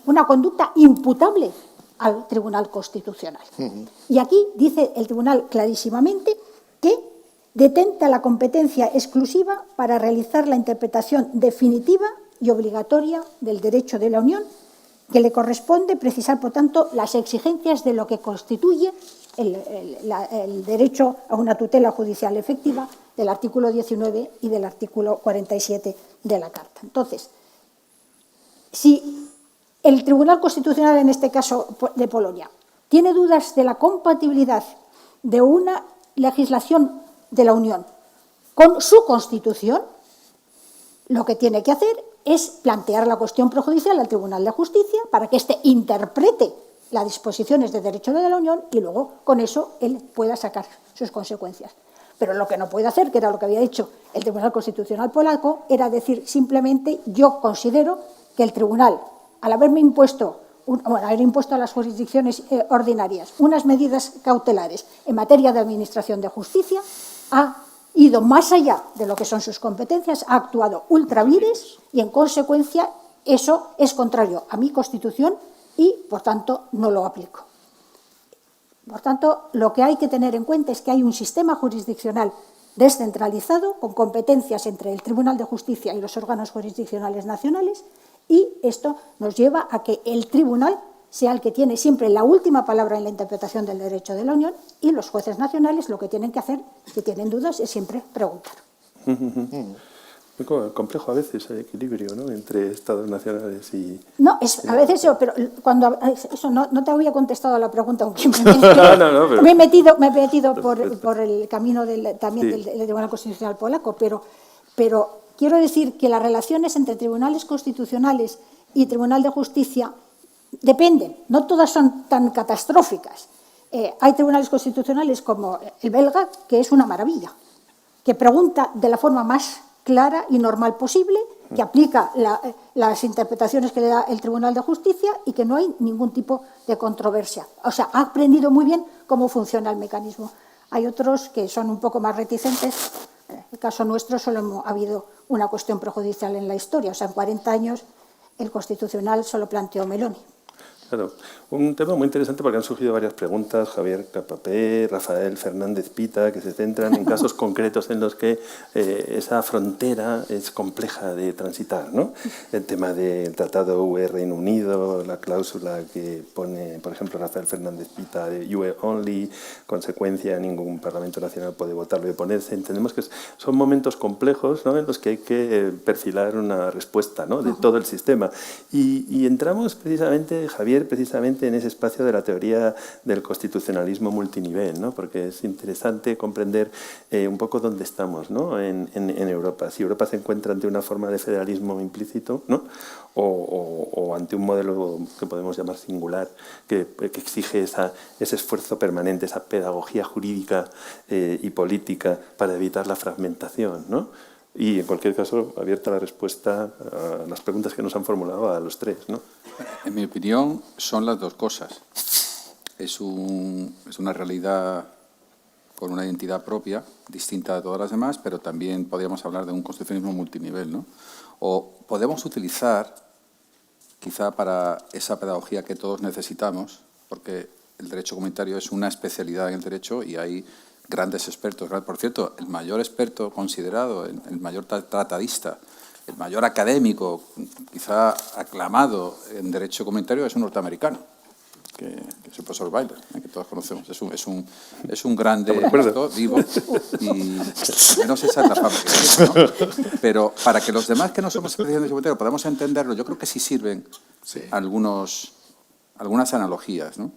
una conducta imputable al Tribunal Constitucional. Y aquí dice el Tribunal clarísimamente que detenta la competencia exclusiva para realizar la interpretación definitiva y obligatoria del derecho de la Unión, que le corresponde precisar, por tanto, las exigencias de lo que constituye el derecho a una tutela judicial efectiva del artículo 19 y del artículo 47 de la Carta. Entonces, si el Tribunal Constitucional, en este caso de Polonia, tiene dudas de la compatibilidad de una legislación de la Unión con su Constitución, lo que tiene que hacer es plantear la cuestión prejudicial al Tribunal de Justicia para que éste interprete las disposiciones de derecho de la Unión y luego con eso él pueda sacar sus consecuencias. Pero lo que no puede hacer, que era lo que había dicho el Tribunal Constitucional polaco, era decir simplemente: yo considero que el Tribunal, al haberme impuesto, haber impuesto a las jurisdicciones ordinarias unas medidas cautelares en materia de administración de justicia, ha ido más allá de lo que son sus competencias, ha actuado ultra vires y, en consecuencia, eso es contrario a mi Constitución y, por tanto, no lo aplico. Por tanto, lo que hay que tener en cuenta es que hay un sistema jurisdiccional descentralizado con competencias entre el Tribunal de Justicia y los órganos jurisdiccionales nacionales, y esto nos lleva a que el Tribunal sea el que tiene siempre la última palabra en la interpretación del derecho de la Unión, y los jueces nacionales lo que tienen que hacer, si tienen dudas, es siempre preguntar. Muy complejo a veces el equilibrio, ¿no?, entre estados nacionales y... No, a veces yo, pero cuando eso no te había contestado a la pregunta, aunque pero... me he metido por el camino también del Tribunal Constitucional polaco, pero quiero decir que las relaciones entre tribunales constitucionales y Tribunal de Justicia dependen, no todas son tan catastróficas. Hay tribunales constitucionales como el belga, que es una maravilla, que pregunta de la forma más clara y normal posible, que aplica las interpretaciones que le da el Tribunal de Justicia y que no hay ningún tipo de controversia. O sea, ha aprendido muy bien cómo funciona el mecanismo. Hay otros que son un poco más reticentes. En el caso nuestro solo ha habido una cuestión prejudicial en la historia. O sea, en 40 años el Constitucional solo planteó Meloni. Claro, un tema muy interesante porque han surgido varias preguntas, Javier Capapé, Rafael Fernández Pita, que se centran en casos concretos en los que esa frontera es compleja de transitar, ¿no? El tema del Tratado UE-Reino Unido, la cláusula que pone, por ejemplo, Rafael Fernández Pita de UE Only, consecuencia, ningún Parlamento Nacional puede votarlo y oponerse. Entendemos que son momentos complejos, ¿no?, en los que hay que perfilar una respuesta, ¿no?, de todo el sistema. Y entramos precisamente, Javier, precisamente en ese espacio de la teoría del constitucionalismo multinivel, ¿no?, porque es interesante comprender un poco dónde estamos, ¿no?, en Europa. Si Europa se encuentra ante una forma de federalismo implícito, ¿no?, o ante un modelo que podemos llamar singular, que exige ese esfuerzo permanente, esa pedagogía jurídica y política para evitar la fragmentación, ¿no? Y, en cualquier caso, abierta la respuesta a las preguntas que nos han formulado a los tres, ¿no? En mi opinión, son las dos cosas. Es una realidad con una identidad propia, distinta de todas las demás, pero también podríamos hablar de un constitucionalismo multinivel, ¿no? O podemos utilizar, quizá para esa pedagogía que todos necesitamos, porque el derecho comunitario es una especialidad en el derecho y hay grandes expertos. Por cierto, el mayor experto considerado, el mayor tratadista, el mayor académico, quizá aclamado en derecho comunitario, es un norteamericano, que es el profesor Weiler, que todos conocemos. Es un grande experto, vivo, y menos esa es la fama que tiene, ¿no? Pero para que los demás que no somos especialistas en derecho comunitario podamos entenderlo, yo creo que sí sirven algunas analogías, ¿no?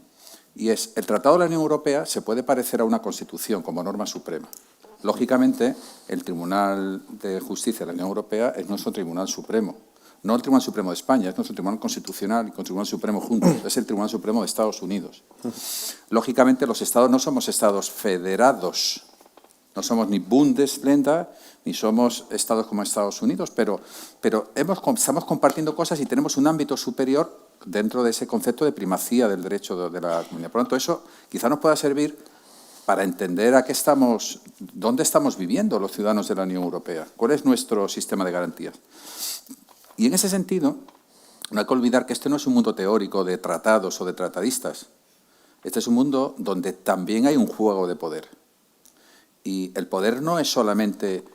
Y es, el Tratado de la Unión Europea se puede parecer a una Constitución como norma suprema. Lógicamente, el Tribunal de Justicia de la Unión Europea es nuestro Tribunal Supremo. No el Tribunal Supremo de España, es nuestro Tribunal Constitucional y el Tribunal Supremo juntos. Es el Tribunal Supremo de Estados Unidos. Lógicamente, los Estados no somos Estados federados. No somos ni Bundesländer, ni somos Estados como Estados Unidos, pero estamos compartiendo cosas y tenemos un ámbito superior dentro de ese concepto de primacía del derecho de la comunidad. Por lo tanto, eso quizá nos pueda servir para entender dónde estamos viviendo los ciudadanos de la Unión Europea, cuál es nuestro sistema de garantías. Y en ese sentido, no hay que olvidar que este no es un mundo teórico de tratados o de tratadistas. Este es un mundo donde también hay un juego de poder. Y el poder no es solamente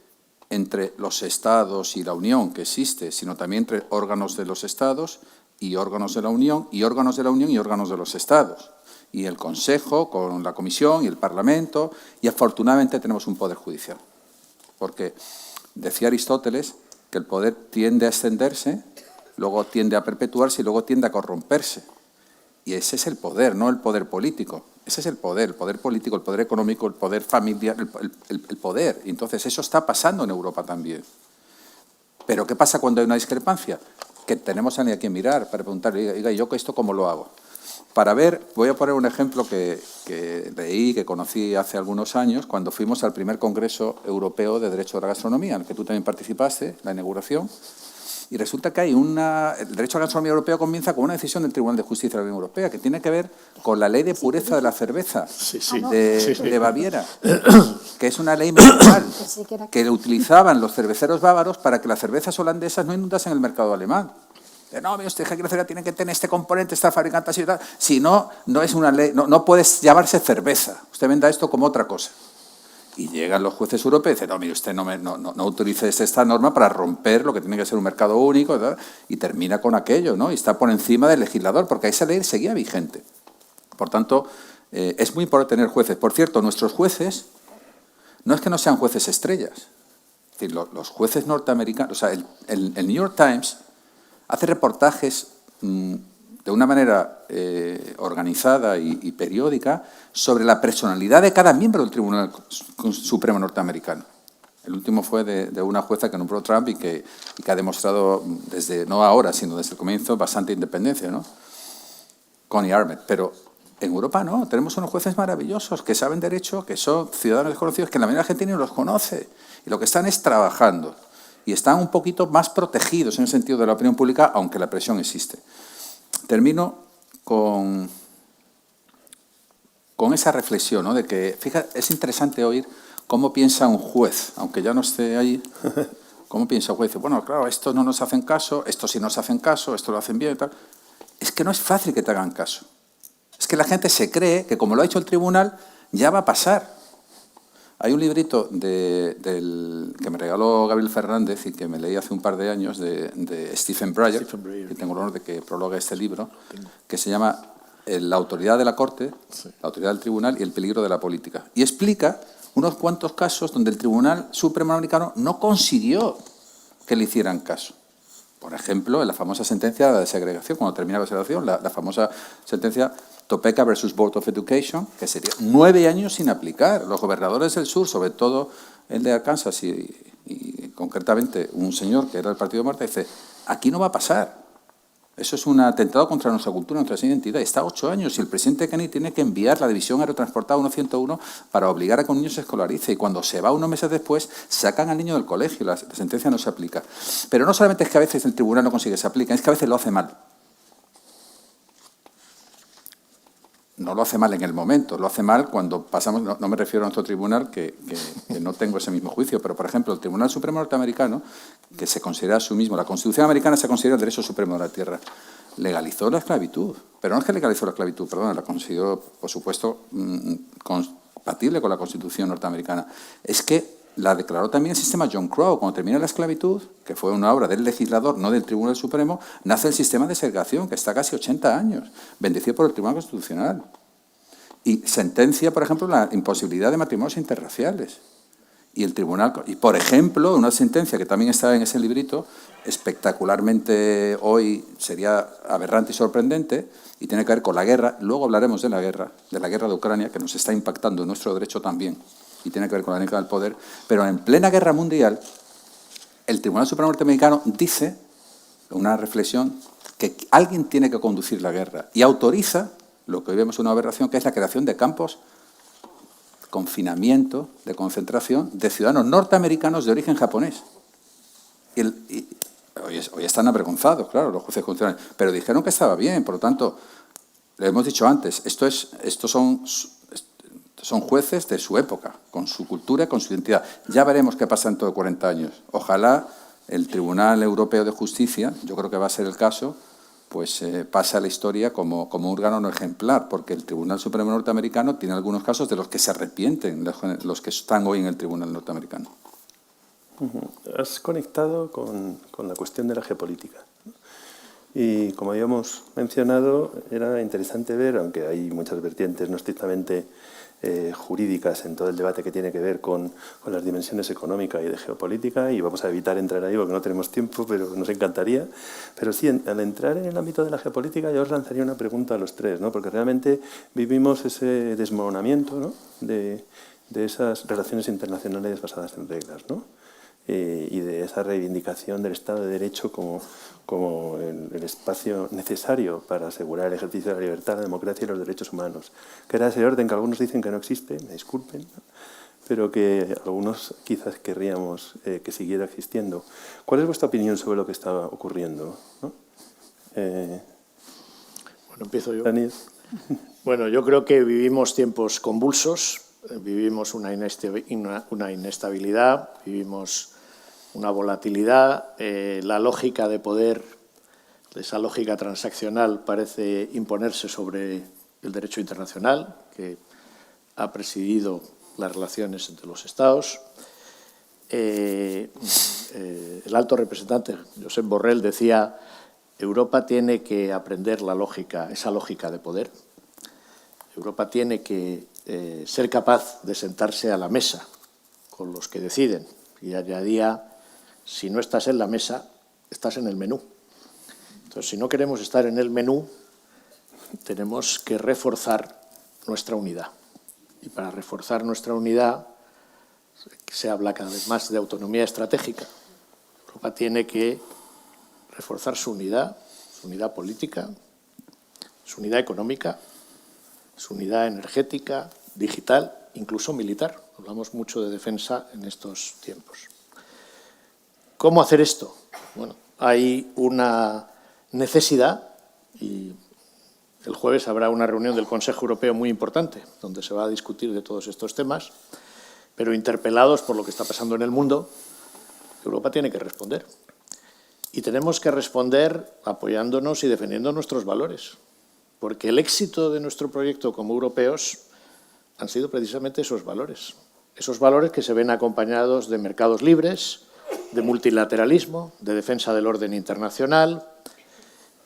entre los Estados y la Unión, que existe, sino también entre órganos de los Estados y órganos de la Unión, y órganos de la Unión y órganos de los Estados. Y el Consejo con la Comisión y el Parlamento, y afortunadamente tenemos un poder judicial. Porque decía Aristóteles que el poder tiende a extenderse, luego tiende a perpetuarse y luego tiende a corromperse. Y ese es el poder, no el poder político. Ese es el poder político, el poder económico, el poder familiar, el poder. Y entonces eso está pasando en Europa también. Pero ¿qué pasa cuando hay una discrepancia? Que tenemos a alguien a quien mirar para preguntarle, oiga, ¿yo esto cómo lo hago? Para ver, voy a poner un ejemplo que leí, que conocí hace algunos años, cuando fuimos al primer Congreso Europeo de Derecho de la Gastronomía, en el que tú también participaste, la inauguración, y resulta que el derecho a la gastronomía europeo comienza con una decisión del Tribunal de Justicia de la Unión Europea, que tiene que ver con la ley de pureza de la cerveza de Baviera, que es una ley medieval que utilizaban los cerveceros bávaros para que las cervezas holandesas no inundasen el mercado alemán. No, mire usted, que la cerveza tiene que tener este componente, esta fabricante así y tal. Si no, no es una ley, no puede llamarse cerveza. Usted venda esto como otra cosa. Y llegan los jueces europeos y dicen, no, mire usted, no utilice esta norma para romper lo que tiene que ser un mercado único, ¿verdad? Y termina con aquello, ¿no? Y está por encima del legislador, porque esa ley seguía vigente. Por tanto, es muy importante tener jueces. Por cierto, nuestros jueces no es que no sean jueces estrellas. Es decir, los jueces norteamericanos, o sea, el New York Times hace reportajes de una manera organizada y periódica sobre la personalidad de cada miembro del Tribunal Supremo norteamericano. El último fue de una jueza que nombró Trump y que ha demostrado, no ahora, sino desde el comienzo, bastante independencia, ¿no? Connie Arment. Pero en Europa no, tenemos unos jueces maravillosos que saben derecho, que son ciudadanos desconocidos, que en la mayoría de la gente ni los conoce. Y lo que están es trabajando. Y están un poquito más protegidos en el sentido de la opinión pública, aunque la presión existe. Termino con esa reflexión, ¿no? De que, fíjate, es interesante oír cómo piensa un juez, aunque ya no esté ahí, cómo piensa un juez. Bueno, claro, estos no nos hacen caso, estos sí nos hacen caso, esto lo hacen bien y tal. Es que no es fácil que te hagan caso. Es que la gente se cree que, como lo ha hecho el tribunal, ya va a pasar. Hay un librito que me regaló Gabriel Fernández y que me leí hace un par de años de Stephen Breyer, que tengo el honor de que prologue este libro, que se llama La autoridad de la Corte, la autoridad del tribunal y el peligro de la política. Y explica unos cuantos casos donde el Tribunal Supremo americano no consiguió que le hicieran caso. Por ejemplo, en la famosa sentencia de segregación, cuando termina la segregación, la famosa sentencia Topeka versus Board of Education, que sería 9 años sin aplicar. Los gobernadores del sur, sobre todo el de Arkansas y concretamente un señor que era del Partido Demócrata, dice, aquí no va a pasar. Eso es un atentado contra nuestra cultura, nuestra identidad. Está 8 años y el presidente Kennedy tiene que enviar la División Aerotransportada 101 para obligar a que un niño se escolarice. Y cuando se va unos meses después, sacan al niño del colegio. La sentencia no se aplica. Pero no solamente es que a veces el tribunal no consigue que se aplique, es que a veces lo hace mal. no lo hace mal en el momento, lo hace mal cuando pasamos, no me refiero a nuestro tribunal, que no tengo ese mismo juicio, pero, por ejemplo, el Tribunal Supremo norteamericano, que se considera a sí mismo, la Constitución americana se considera el derecho supremo de la tierra, legalizó la esclavitud, pero no es que legalizó la esclavitud, perdón, la consideró, por supuesto, compatible con la Constitución norteamericana, es que la declaró también el sistema John Crow. Cuando termina la esclavitud, que fue una obra del legislador, no del Tribunal Supremo, nace el sistema de segregación, que está casi 80 años, bendecido por el Tribunal Constitucional. Y sentencia, por ejemplo, la imposibilidad de matrimonios interraciales. Y el tribunal, y por ejemplo, una sentencia que también está en ese librito, espectacularmente hoy sería aberrante y sorprendente, y tiene que ver con la guerra. Luego hablaremos de la guerra de Ucrania, que nos está impactando en nuestro derecho también, y tiene que ver con la dinámica del poder, pero en plena guerra mundial, el Tribunal Supremo norteamericano dice, una reflexión, que alguien tiene que conducir la guerra, y autoriza lo que hoy vemos una aberración, que es la creación de campos, confinamiento, de concentración, de ciudadanos norteamericanos de origen japonés. Hoy están avergonzados, claro, los jueces constitucionales, pero dijeron que estaba bien, por lo tanto, lo hemos dicho antes, estos son jueces de su época, con su cultura y con su identidad. Ya veremos qué pasa dentro de 40 años. Ojalá el Tribunal Europeo de Justicia, yo creo que va a ser el caso, pues pase a la historia como un órgano no ejemplar, porque el Tribunal Supremo norteamericano tiene algunos casos de los que se arrepienten los que están hoy en el Tribunal norteamericano. Has conectado con la cuestión de la geopolítica. Y como habíamos mencionado, era interesante ver, aunque hay muchas vertientes no estrictamente jurídicas en todo el debate que tiene que ver con las dimensiones económicas y de geopolítica, y vamos a evitar entrar ahí porque no tenemos tiempo, pero nos encantaría. Pero sí, al entrar en el ámbito de la geopolítica, yo os lanzaría una pregunta a los tres, ¿no? Porque realmente vivimos ese desmoronamiento, ¿no? de esas relaciones internacionales basadas en reglas, ¿no? Y de esa reivindicación del Estado de Derecho como el espacio necesario para asegurar el ejercicio de la libertad, la democracia y los derechos humanos. Que era ese orden que algunos dicen que no existe, me disculpen, ¿no? Pero que algunos quizás querríamos que siguiera existiendo. ¿Cuál es vuestra opinión sobre lo que está ocurriendo, ¿no? Bueno, empiezo yo. Daniel. Bueno, yo creo que vivimos tiempos convulsos, vivimos una inestabilidad, vivimos una volatilidad, la lógica de poder, esa lógica transaccional parece imponerse sobre el derecho internacional, que ha presidido las relaciones entre los Estados. El alto representante, Josep Borrell, decía: Europa tiene que aprender esa lógica de poder. Europa tiene que ser capaz de sentarse a la mesa con los que deciden. Y añadía: si no estás en la mesa, estás en el menú. Entonces, si no queremos estar en el menú, tenemos que reforzar nuestra unidad. Y para reforzar nuestra unidad, se habla cada vez más de autonomía estratégica. Europa tiene que reforzar su unidad política, su unidad económica, su unidad energética, digital, incluso militar. Hablamos mucho de defensa en estos tiempos. ¿Cómo hacer esto? Bueno, hay una necesidad, y el jueves habrá una reunión del Consejo Europeo muy importante, donde se va a discutir de todos estos temas, pero interpelados por lo que está pasando en el mundo, Europa tiene que responder. Y tenemos que responder apoyándonos y defendiendo nuestros valores, porque el éxito de nuestro proyecto como europeos han sido precisamente esos valores que se ven acompañados de mercados libres, de multilateralismo, de defensa del orden internacional.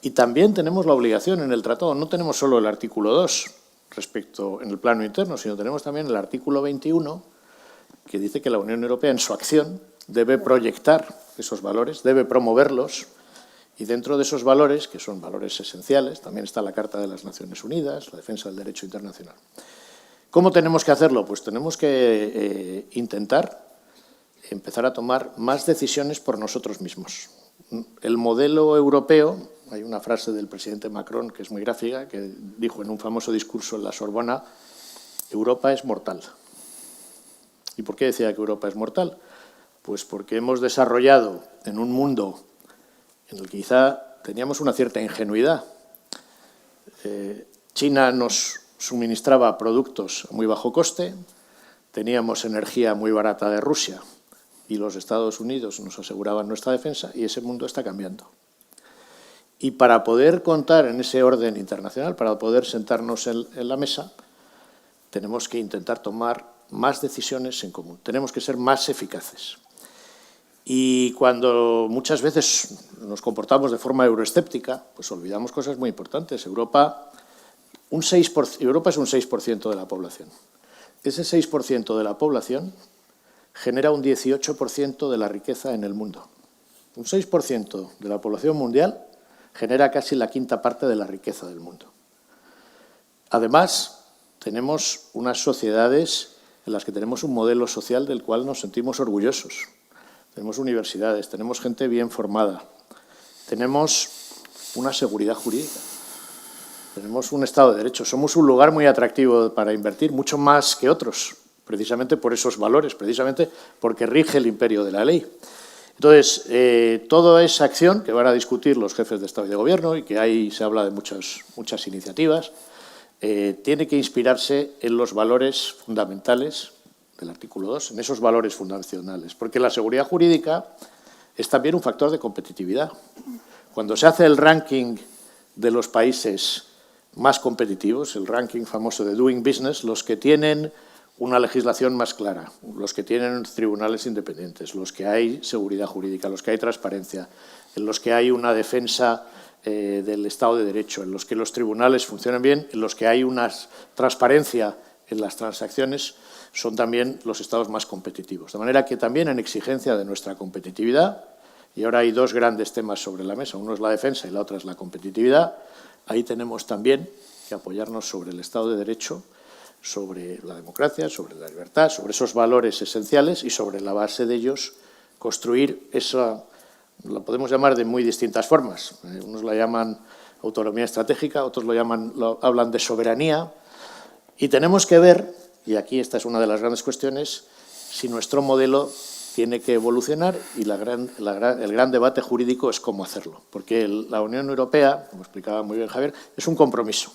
Y también tenemos la obligación en el tratado, no tenemos solo el artículo 2 respecto en el plano interno, sino tenemos también el artículo 21, que dice que la Unión Europea en su acción debe proyectar esos valores, debe promoverlos, y dentro de esos valores, que son valores esenciales, también está la Carta de las Naciones Unidas, la defensa del derecho internacional. ¿Cómo tenemos que hacerlo? Pues tenemos que intentar empezar a tomar más decisiones por nosotros mismos. El modelo europeo, hay una frase del presidente Macron que es muy gráfica, que dijo en un famoso discurso en la Sorbona: Europa es mortal. ¿Y por qué decía que Europa es mortal? Pues porque hemos desarrollado en un mundo en el que quizá teníamos una cierta ingenuidad. China nos suministraba productos a muy bajo coste, teníamos energía muy barata de Rusia y los Estados Unidos nos aseguraban nuestra defensa, y ese mundo está cambiando. Y para poder contar en ese orden internacional, para poder sentarnos en la mesa, tenemos que intentar tomar más decisiones en común, tenemos que ser más eficaces. Y cuando muchas veces nos comportamos de forma euroescéptica, pues olvidamos cosas muy importantes. Europa es un 6% de la población. Ese 6% de la población genera un 18% de la riqueza en el mundo. Un 6% de la población mundial genera casi la quinta parte de la riqueza del mundo. Además, tenemos unas sociedades en las que tenemos un modelo social del cual nos sentimos orgullosos. Tenemos universidades, tenemos gente bien formada, tenemos una seguridad jurídica, tenemos un Estado de Derecho. Somos un lugar muy atractivo para invertir, mucho más que otros, precisamente por esos valores, precisamente porque rige el imperio de la ley. Entonces, toda esa acción que van a discutir los jefes de Estado y de Gobierno, y que ahí se habla de muchas iniciativas, tiene que inspirarse en los valores fundamentales del artículo 2, en esos valores fundacionales, porque la seguridad jurídica es también un factor de competitividad. Cuando se hace el ranking de los países más competitivos, el ranking famoso de Doing Business, los que tienen una legislación más clara, los que tienen tribunales independientes, los que hay seguridad jurídica, los que hay transparencia, en los que hay una defensa del Estado de Derecho, en los que los tribunales funcionan bien, en los que hay una transparencia en las transacciones, son también los estados más competitivos. De manera que también en exigencia de nuestra competitividad, y ahora hay dos grandes temas sobre la mesa, uno es la defensa y la otra es la competitividad, ahí tenemos también que apoyarnos sobre el Estado de Derecho, sobre la democracia, sobre la libertad, sobre esos valores esenciales y sobre la base de ellos construir esa, la podemos llamar de muy distintas formas. Unos la llaman autonomía estratégica, otros hablan de soberanía, y tenemos que ver, y aquí esta es una de las grandes cuestiones, si nuestro modelo tiene que evolucionar, y el gran debate jurídico es cómo hacerlo. Porque la Unión Europea, como explicaba muy bien Javier, es un compromiso.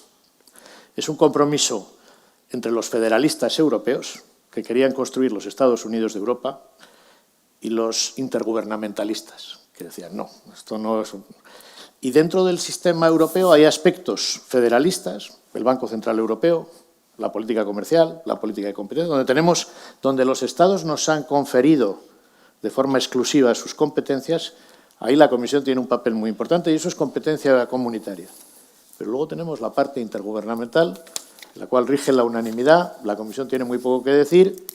Es un compromiso entre los federalistas europeos, que querían construir los Estados Unidos de Europa, y los intergubernamentalistas, que decían, no, esto no es... Y dentro del sistema europeo hay aspectos federalistas, el Banco Central Europeo, la política comercial, la política de competencia, donde los Estados nos han conferido de forma exclusiva sus competencias, ahí la Comisión tiene un papel muy importante y eso es competencia comunitaria. Pero luego tenemos la parte intergubernamental, en la cual rige la unanimidad, la Comisión tiene muy poco que decir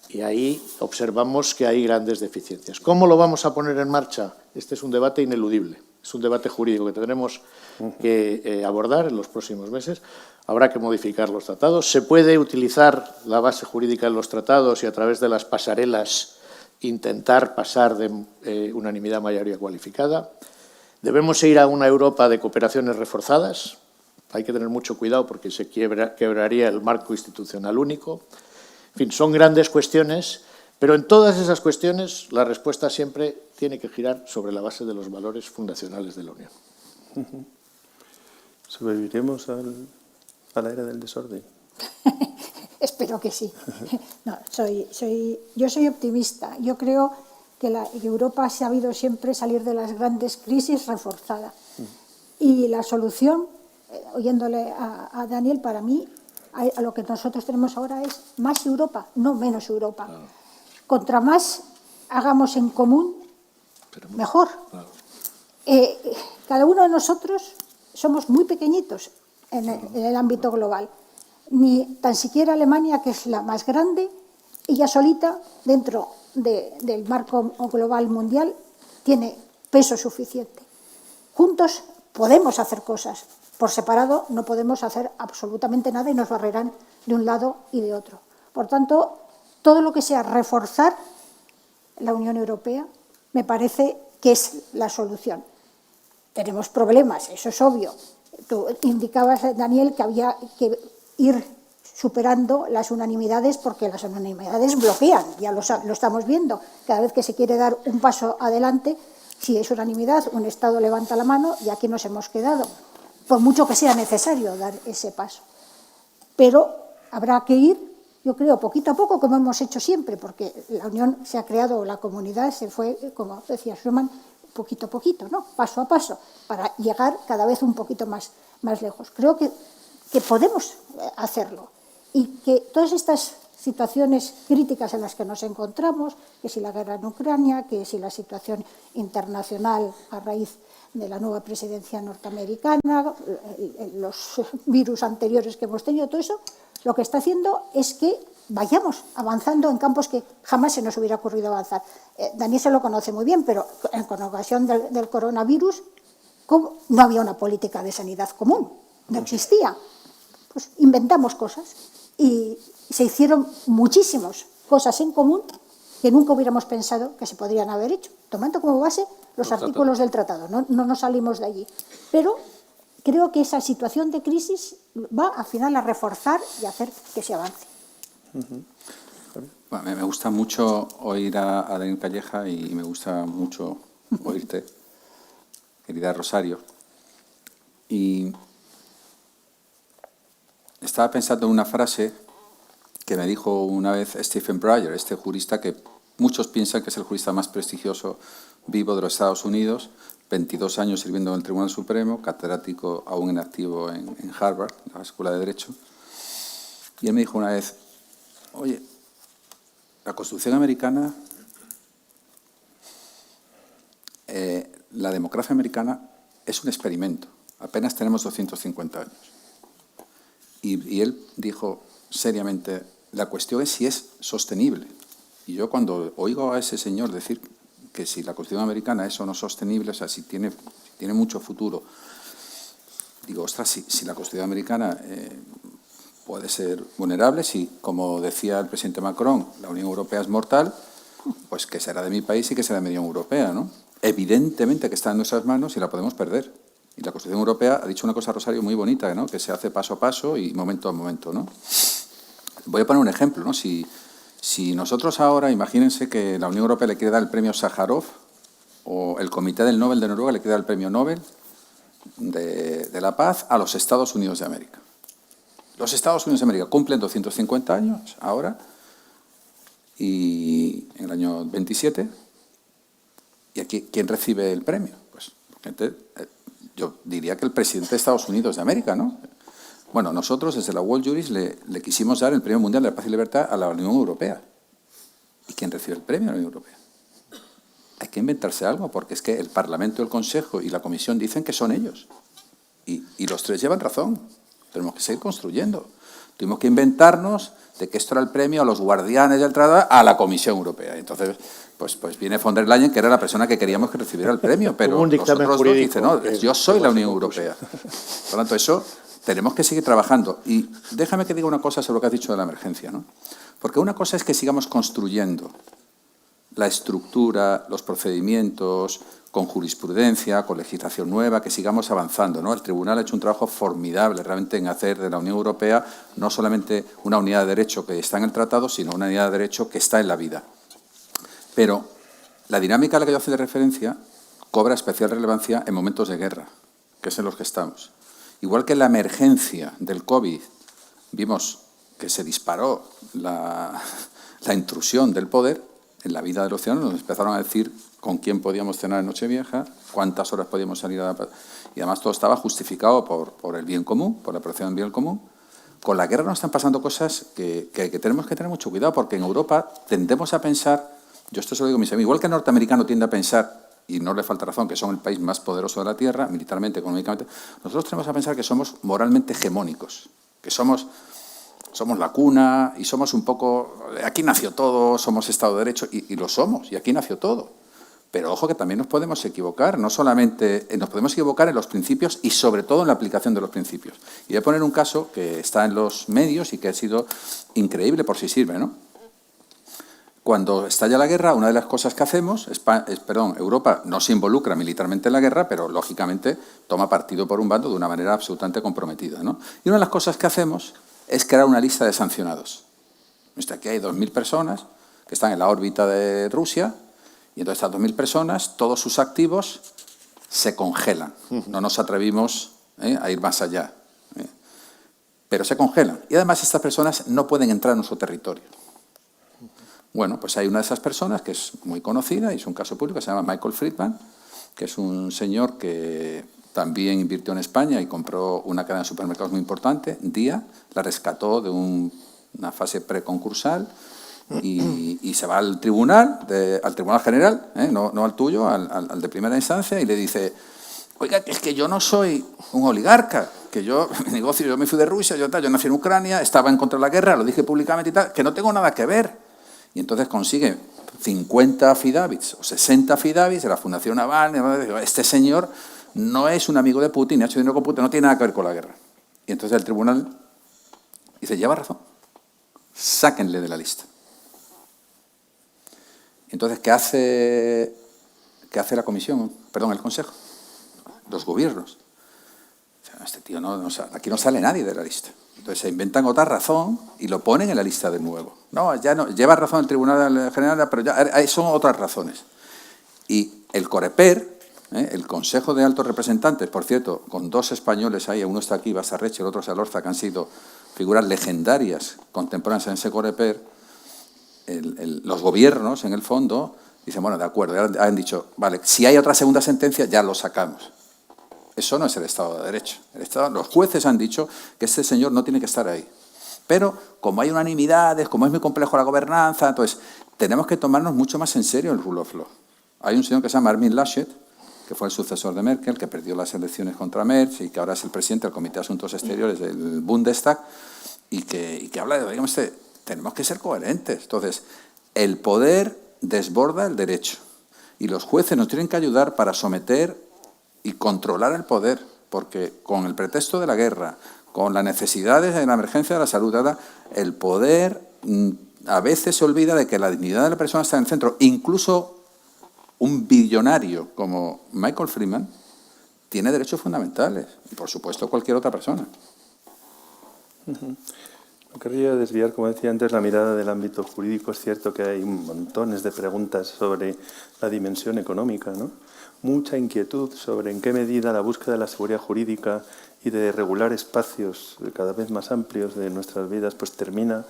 y ahí observamos que hay grandes deficiencias. ¿Cómo lo vamos a poner en marcha? Este es un debate ineludible, es un debate jurídico que tendremos que abordar en los próximos meses. Habrá que modificar los tratados. Se puede utilizar la base jurídica en los tratados y a través de las pasarelas intentar pasar de unanimidad mayoría cualificada. Debemos ir a una Europa de cooperaciones reforzadas. Hay que tener mucho cuidado porque se quebraría el marco institucional único. En fin, son grandes cuestiones, pero en todas esas cuestiones la respuesta siempre tiene que girar sobre la base de los valores fundacionales de la Unión. ¿Sobreviviremos a la era del desorden? Espero que sí. No, yo soy optimista. Yo creo que Europa ha sabido siempre salir de las grandes crisis reforzada. Y la solución, oyéndole a Daniel, para mí, a lo que nosotros tenemos ahora es más Europa, no menos Europa. Claro. Contra más hagamos en común, mejor. Claro. Cada uno de nosotros somos muy pequeñitos en el ámbito global. Ni tan siquiera Alemania, que es la más grande, ella solita, dentro del marco global mundial, tiene peso suficiente. Juntos podemos hacer cosas. Por separado no podemos hacer absolutamente nada y nos barrerán de un lado y de otro. Por tanto, todo lo que sea reforzar la Unión Europea me parece que es la solución. Tenemos problemas, eso es obvio. Tú indicabas, Daniel, que había que ir superando las unanimidades porque las unanimidades bloquean, ya lo estamos viendo. Cada vez que se quiere dar un paso adelante, si es unanimidad, un Estado levanta la mano y aquí nos hemos quedado, por mucho que sea necesario dar ese paso. pero habrá que ir, yo creo, poquito a poco, como hemos hecho siempre, porque la Unión se ha creado, la comunidad se fue, como decía Schuman, poquito a poquito, ¿no? Paso a paso, para llegar cada vez un poquito más lejos. Creo que podemos hacerlo y que todas estas situaciones críticas en las que nos encontramos, que si la guerra en Ucrania, que si la situación internacional a raíz de la nueva presidencia norteamericana, los virus anteriores que hemos tenido, todo eso, lo que está haciendo es que vayamos avanzando en campos que jamás se nos hubiera ocurrido avanzar. Daniel se lo conoce muy bien, pero con ocasión del coronavirus no había una política de sanidad común, no existía. Pues inventamos cosas y se hicieron muchísimas cosas en común que nunca hubiéramos pensado que se podrían haber hecho, tomando como base los artículos del tratado. No nos salimos de allí. Pero creo que esa situación de crisis va al final a reforzar y hacer que se avance. Bueno, me gusta mucho oír a Daniel Calleja y me gusta mucho oírte, querida Rosario. Y estaba pensando en una frase que me dijo una vez Stephen Breyer, este jurista que muchos piensan que es el jurista más prestigioso vivo de los Estados Unidos, 22 años sirviendo en el Tribunal Supremo, catedrático aún en activo en Harvard, la Escuela de Derecho. Y él me dijo una vez, oye, la Constitución americana, la democracia americana es un experimento, apenas tenemos 250 años. Y él dijo seriamente, la cuestión es si es sostenible. Y yo cuando oigo a ese señor decir que si la Constitución americana es o no sostenible, o sea, si tiene mucho futuro, digo, ostras, si la Constitución americana puede ser vulnerable, si, como decía el presidente Macron, la Unión Europea es mortal, pues que será de mi país y que será de la Unión Europea, ¿no? Evidentemente que está en nuestras manos y la podemos perder. Y la Constitución Europea ha dicho una cosa, Rosario, muy bonita, ¿no? Que se hace paso a paso y momento a momento, ¿no? Voy a poner un ejemplo, ¿no? Si nosotros ahora, imagínense que la Unión Europea le quiere dar el premio Sájarov o el Comité del Nobel de Noruega le quiere dar el premio Nobel de la Paz a los Estados Unidos de América. Los Estados Unidos de América cumplen 250 años ahora y en el año 27. ¿Y aquí quién recibe el premio? Pues yo diría que el presidente de Estados Unidos de América, ¿no? Bueno, nosotros desde la World Juris le quisimos dar el Premio Mundial de la Paz y Libertad a la Unión Europea. ¿Y quién recibe el premio a la Unión Europea? Hay que inventarse algo, porque es que el Parlamento, el Consejo y la Comisión dicen que son ellos. Y los tres llevan razón. Tenemos que seguir construyendo. Tuvimos que inventarnos de que esto era el premio a los guardianes del tratado a la Comisión Europea. Entonces, pues viene von der Leyen, que era la persona que queríamos que recibiera el premio, pero los otros dos dicen, no, yo soy la Unión Europea. Por lo tanto, eso tenemos que seguir trabajando. Y déjame que diga una cosa sobre lo que has dicho de la emergencia, ¿no? Porque una cosa es que sigamos construyendo la estructura, los procedimientos, con jurisprudencia, con legislación nueva, que sigamos avanzando, ¿no? El Tribunal ha hecho un trabajo formidable realmente en hacer de la Unión Europea no solamente una unidad de derecho que está en el tratado, sino una unidad de derecho que está en la vida. Pero la dinámica a la que yo hacía referencia cobra especial relevancia en momentos de guerra, que es en los que estamos. Igual que en la emergencia del COVID vimos que se disparó la intrusión del poder, en la vida de los ciudadanos nos empezaron a decir con quién podíamos cenar en Nochevieja, cuántas horas podíamos salir a la... Y además todo estaba justificado por el bien común, por la protección del bien común. Con la guerra nos están pasando cosas que tenemos que tener mucho cuidado, porque en Europa tendemos a pensar, yo esto se lo digo a mis amigos, igual que el norteamericano tiende a pensar, y no le falta razón, que son el país más poderoso de la Tierra, militarmente, económicamente, nosotros tenemos a pensar que somos moralmente hegemónicos, que somos la cuna y somos un poco... Aquí nació todo, somos Estado de Derecho, y lo somos, y aquí nació todo. Pero ojo que también nos podemos equivocar, no solamente nos podemos equivocar en los principios y sobre todo en la aplicación de los principios. Y voy a poner un caso que está en los medios y que ha sido increíble por si sirve, ¿no? Cuando estalla la guerra, una de las cosas que hacemos, Europa no se involucra militarmente en la guerra, pero lógicamente toma partido por un bando de una manera absolutamente comprometida, ¿no? Y una de las cosas que hacemos es crear una lista de sancionados. Aquí hay 2.000 personas que están en la órbita de Rusia y entonces estas 2.000 personas, todos sus activos se congelan. No nos atrevimos a ir más allá. pero se congelan. Y además estas personas no pueden entrar en nuestro territorio. Bueno, pues hay una de esas personas que es muy conocida y es un caso público, se llama Michael Friedman, que es un señor que también invirtió en España y compró una cadena de supermercados muy importante, Día, la rescató de una fase preconcursal y se va al tribunal general, no al tuyo, al de primera instancia, y le dice: oiga, es que yo no soy un oligarca, que yo me fui de Rusia, yo nací en Ucrania, estaba en contra de la guerra, lo dije públicamente y tal, que no tengo nada que ver. Y entonces consigue 50 affidavits o 60 affidavits de la Fundación Navalny. Este señor no es un amigo de Putin, ha hecho dinero con Putin, no tiene nada que ver con la guerra. Y entonces el tribunal dice: lleva razón, sáquenle de la lista. Entonces, ¿qué hace la comisión? Perdón, el Consejo. Los gobiernos. O sea, este tío aquí no sale nadie de la lista. Entonces se inventan otra razón y lo ponen en la lista de nuevo. No, ya no, lleva razón el Tribunal General, pero ya son otras razones. Y el Coreper, el Consejo de Altos Representantes, por cierto, con dos españoles ahí, uno está aquí, Basarreche, el otro es Alorza, que han sido figuras legendarias contemporáneas en ese Coreper, los gobiernos, en el fondo, dicen: bueno, de acuerdo, han dicho, vale, si hay otra segunda sentencia, ya lo sacamos. Eso no es el Estado de Derecho. Los jueces han dicho que este señor no tiene que estar ahí. Pero como hay unanimidades, como es muy complejo la gobernanza, entonces tenemos que tomarnos mucho más en serio el rule of law. Hay un señor que se llama Armin Laschet, que fue el sucesor de Merkel, que perdió las elecciones contra Merz y que ahora es el presidente del Comité de Asuntos Exteriores del Bundestag, y que habla de, digamos, tenemos que ser coherentes. Entonces, el poder desborda el derecho y los jueces nos tienen que ayudar para someter y controlar el poder, porque con el pretexto de la guerra, con las necesidades de la emergencia de la salud, el poder a veces se olvida de que la dignidad de la persona está en el centro. Incluso un billonario como Michael Friedman tiene derechos fundamentales, y por supuesto cualquier otra persona. No querría desviar, como decía antes, la mirada del ámbito jurídico. Es cierto que hay montones de preguntas sobre la dimensión económica, ¿no? Mucha inquietud sobre en qué medida la búsqueda de la seguridad jurídica y de regular espacios cada vez más amplios de nuestras vidas pues termina,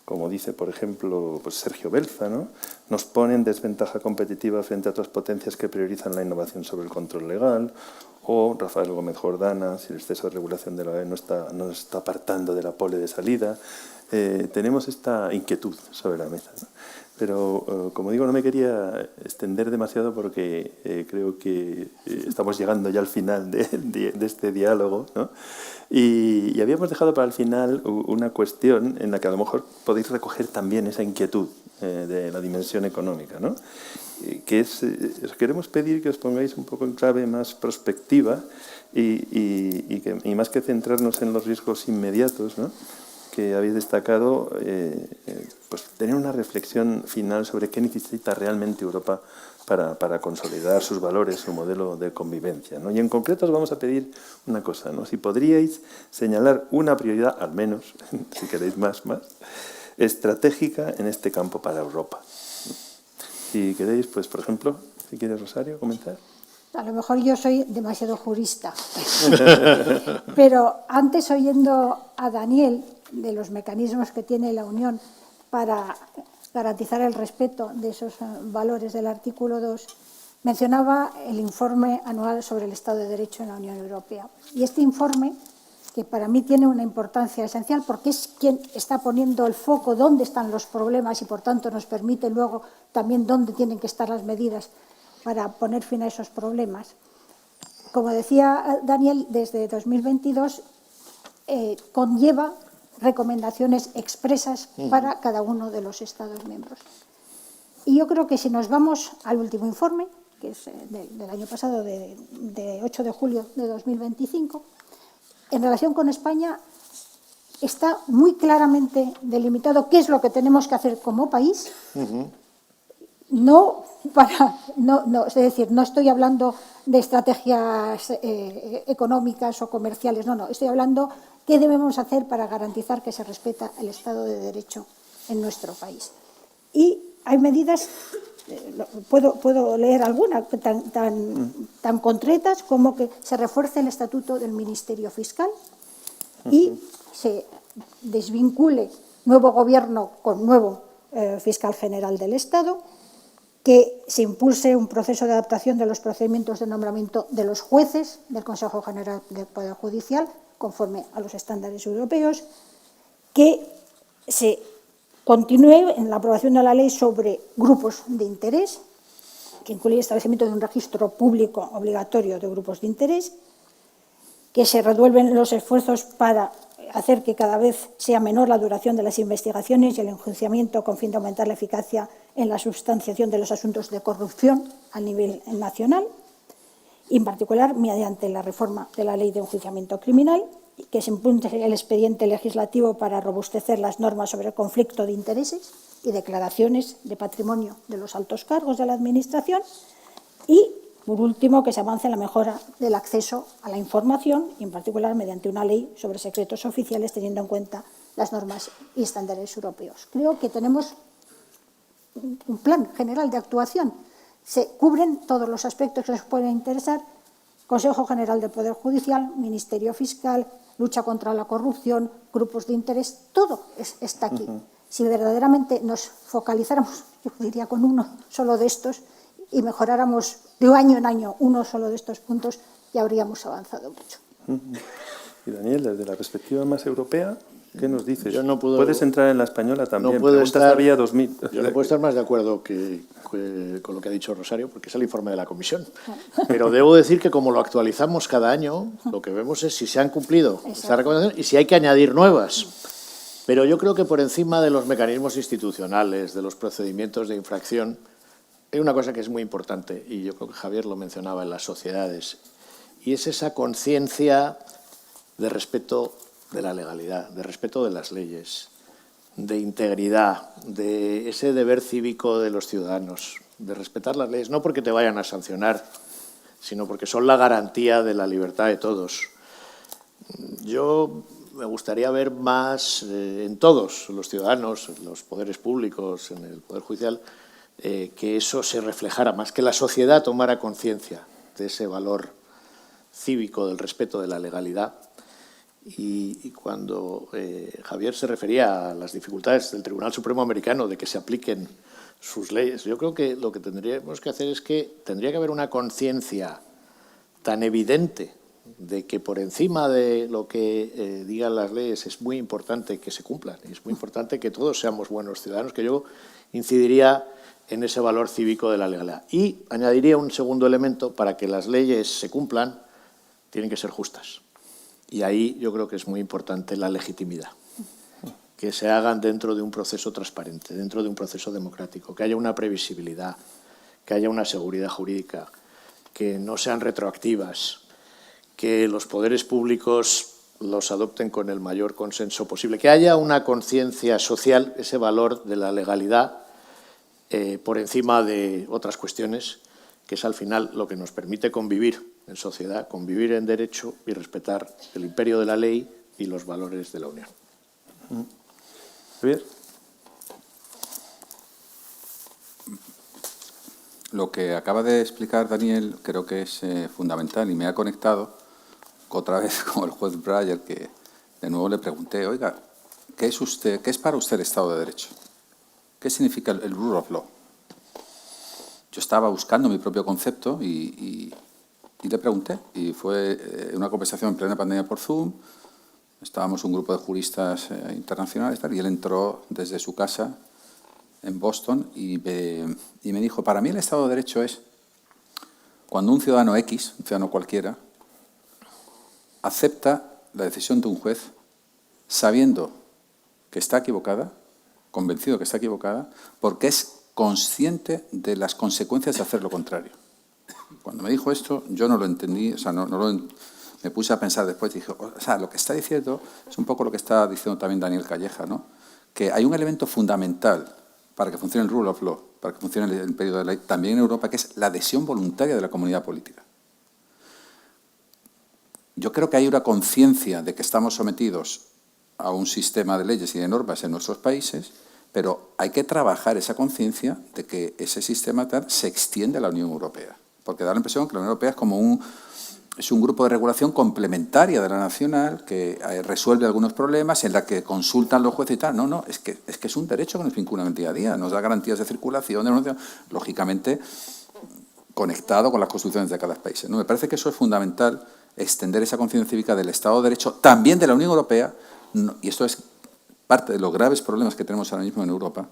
como dice, por ejemplo, pues Sergio Belza, ¿no? Nos pone en desventaja competitiva frente a otras potencias que priorizan la innovación sobre el control legal, o Rafael Gómez Jordana, si el exceso de regulación de la UE nos está apartando de la pole de salida. Tenemos esta inquietud sobre la mesa, ¿no? Pero, como digo, no me quería extender demasiado porque creo que estamos llegando ya al final de este diálogo, ¿no? Y habíamos dejado para el final una cuestión en la que a lo mejor podéis recoger también esa inquietud de la dimensión económica, ¿no? Que es, os queremos pedir que os pongáis un poco en clave más prospectiva y más que centrarnos en los riesgos inmediatos, ¿no?, que habéis destacado, pues tener una reflexión final sobre qué necesita realmente Europa para consolidar sus valores, su modelo de convivencia, ¿no? Y en concreto os vamos a pedir una cosa, ¿no? Si podríais señalar una prioridad, al menos, si queréis más, estratégica en este campo para Europa. Si queréis, pues, por ejemplo, si quieres, Rosario, comenzar. A lo mejor yo soy demasiado jurista, pero antes, oyendo a Daniel de los mecanismos que tiene la Unión para garantizar el respeto de esos valores del artículo 2, mencionaba el informe anual sobre el Estado de Derecho en la Unión Europea. Y este informe, que para mí tiene una importancia esencial porque es quien está poniendo el foco dónde están los problemas y, por tanto, nos permite luego también dónde tienen que estar las medidas para poner fin a esos problemas. Como decía Daniel, desde 2022 conlleva recomendaciones expresas para cada uno de los Estados miembros. Y yo creo que si nos vamos al último informe, que es del año pasado, de 8 de julio de 2025, en relación con España está muy claramente delimitado qué es lo que tenemos que hacer como país. Es decir, no estoy hablando de estrategias económicas o comerciales, no, estoy hablando qué debemos hacer para garantizar que se respeta el Estado de Derecho en nuestro país. Y hay medidas, puedo leer algunas, tan concretas como que se refuerce el estatuto del Ministerio Fiscal, y se desvincule nuevo gobierno con nuevo fiscal general del Estado, que se impulse un proceso de adaptación de los procedimientos de nombramiento de los jueces del Consejo General del Poder Judicial, conforme a los estándares europeos, que se continúe en la aprobación de la ley sobre grupos de interés, que incluye el establecimiento de un registro público obligatorio de grupos de interés, que se reduelven los esfuerzos para hacer que cada vez sea menor la duración de las investigaciones y el enjuiciamiento con fin de aumentar la eficacia en la substanciación de los asuntos de corrupción a nivel nacional, y en particular mediante la reforma de la ley de enjuiciamiento criminal, que se impulse el expediente legislativo para robustecer las normas sobre el conflicto de intereses y declaraciones de patrimonio de los altos cargos de la Administración, y, por último, que se avance en la mejora del acceso a la información, y en particular mediante una ley sobre secretos oficiales, teniendo en cuenta las normas y estándares europeos. Creo que tenemos un plan general de actuación. Se cubren todos los aspectos que nos pueden interesar: Consejo General del Poder Judicial, Ministerio Fiscal, lucha contra la corrupción, grupos de interés, todo está aquí. Si verdaderamente nos focalizáramos, yo diría, con uno solo de estos y mejoráramos de año en año uno solo de estos puntos, ya habríamos avanzado mucho. Y Daniel, desde la perspectiva más europea, ¿qué nos dices? Yo no puedo, Puedes entrar en la española también. No puedo estar, Vía 2000. Yo no puedo estar más de acuerdo con lo que ha dicho Rosario, porque es el informe de la Comisión. Pero debo decir que como lo actualizamos cada año, lo que vemos es si se han cumplido esas recomendaciones y si hay que añadir nuevas. Pero yo creo que por encima de los mecanismos institucionales, de los procedimientos de infracción, hay una cosa que es muy importante, y yo creo que Javier lo mencionaba en las sociedades, y es esa conciencia de respeto de la legalidad, de respeto de las leyes, de integridad, de ese deber cívico de los ciudadanos, de respetar las leyes, no porque te vayan a sancionar, sino porque son la garantía de la libertad de todos. Yo me gustaría ver más en todos los ciudadanos, en los poderes públicos, en el Poder Judicial, que eso se reflejara más, que la sociedad tomara conciencia de ese valor cívico del respeto de la legalidad. Y cuando Javier se refería a las dificultades del Tribunal Supremo Americano de que se apliquen sus leyes, yo creo que lo que tendríamos que hacer es que tendría que haber una conciencia tan evidente de que por encima de lo que digan las leyes es muy importante que se cumplan, y es muy importante que todos seamos buenos ciudadanos, que yo incidiría en ese valor cívico de la legalidad. Y añadiría un segundo elemento: para que las leyes se cumplan, tienen que ser justas. Y ahí yo creo que es muy importante la legitimidad, que se hagan dentro de un proceso transparente, dentro de un proceso democrático, que haya una previsibilidad, que haya una seguridad jurídica, que no sean retroactivas, que los poderes públicos los adopten con el mayor consenso posible, que haya una conciencia social, ese valor de la legalidad por encima de otras cuestiones, que es al final lo que nos permite convivir en sociedad, convivir en derecho y respetar el imperio de la ley y los valores de la Unión. Javier. Lo que acaba de explicar Daniel creo que es fundamental, y me ha conectado otra vez con el juez Breyer, que de nuevo le pregunté: oiga, ¿qué es para usted el Estado de Derecho? ¿Qué significa el rule of law? Yo estaba buscando mi propio concepto y le pregunté, y fue una conversación en plena pandemia por Zoom. Estábamos un grupo de juristas internacionales y él entró desde su casa en Boston y me dijo: para mí el Estado de Derecho es cuando un ciudadano X, un ciudadano cualquiera, acepta la decisión de un juez sabiendo que está equivocada, convencido que está equivocada, porque es consciente de las consecuencias de hacer lo contrario. Cuando me dijo esto, yo no lo entendí, o sea, me puse a pensar después y dije, o sea, lo que está diciendo es un poco lo que está diciendo también Daniel Calleja, ¿no? Que hay un elemento fundamental para que funcione el rule of law, para que funcione el imperio de la ley, también en Europa, que es la adhesión voluntaria de la comunidad política. Yo creo que hay una conciencia de que estamos sometidos a un sistema de leyes y de normas en nuestros países, pero hay que trabajar esa conciencia de que ese sistema se extiende a la Unión Europea, porque da la impresión que la Unión Europea es como es un grupo de regulación complementaria de la nacional que resuelve algunos problemas, en la que consultan los jueces y tal. No, es que es un derecho que nos vincula en el día a día, nos da garantías de circulación, lógicamente conectado con las constituciones de cada país, ¿no? Me parece que eso es fundamental, extender esa conciencia cívica del Estado de Derecho, también de la Unión Europea, y esto es parte de los graves problemas que tenemos ahora mismo en Europa.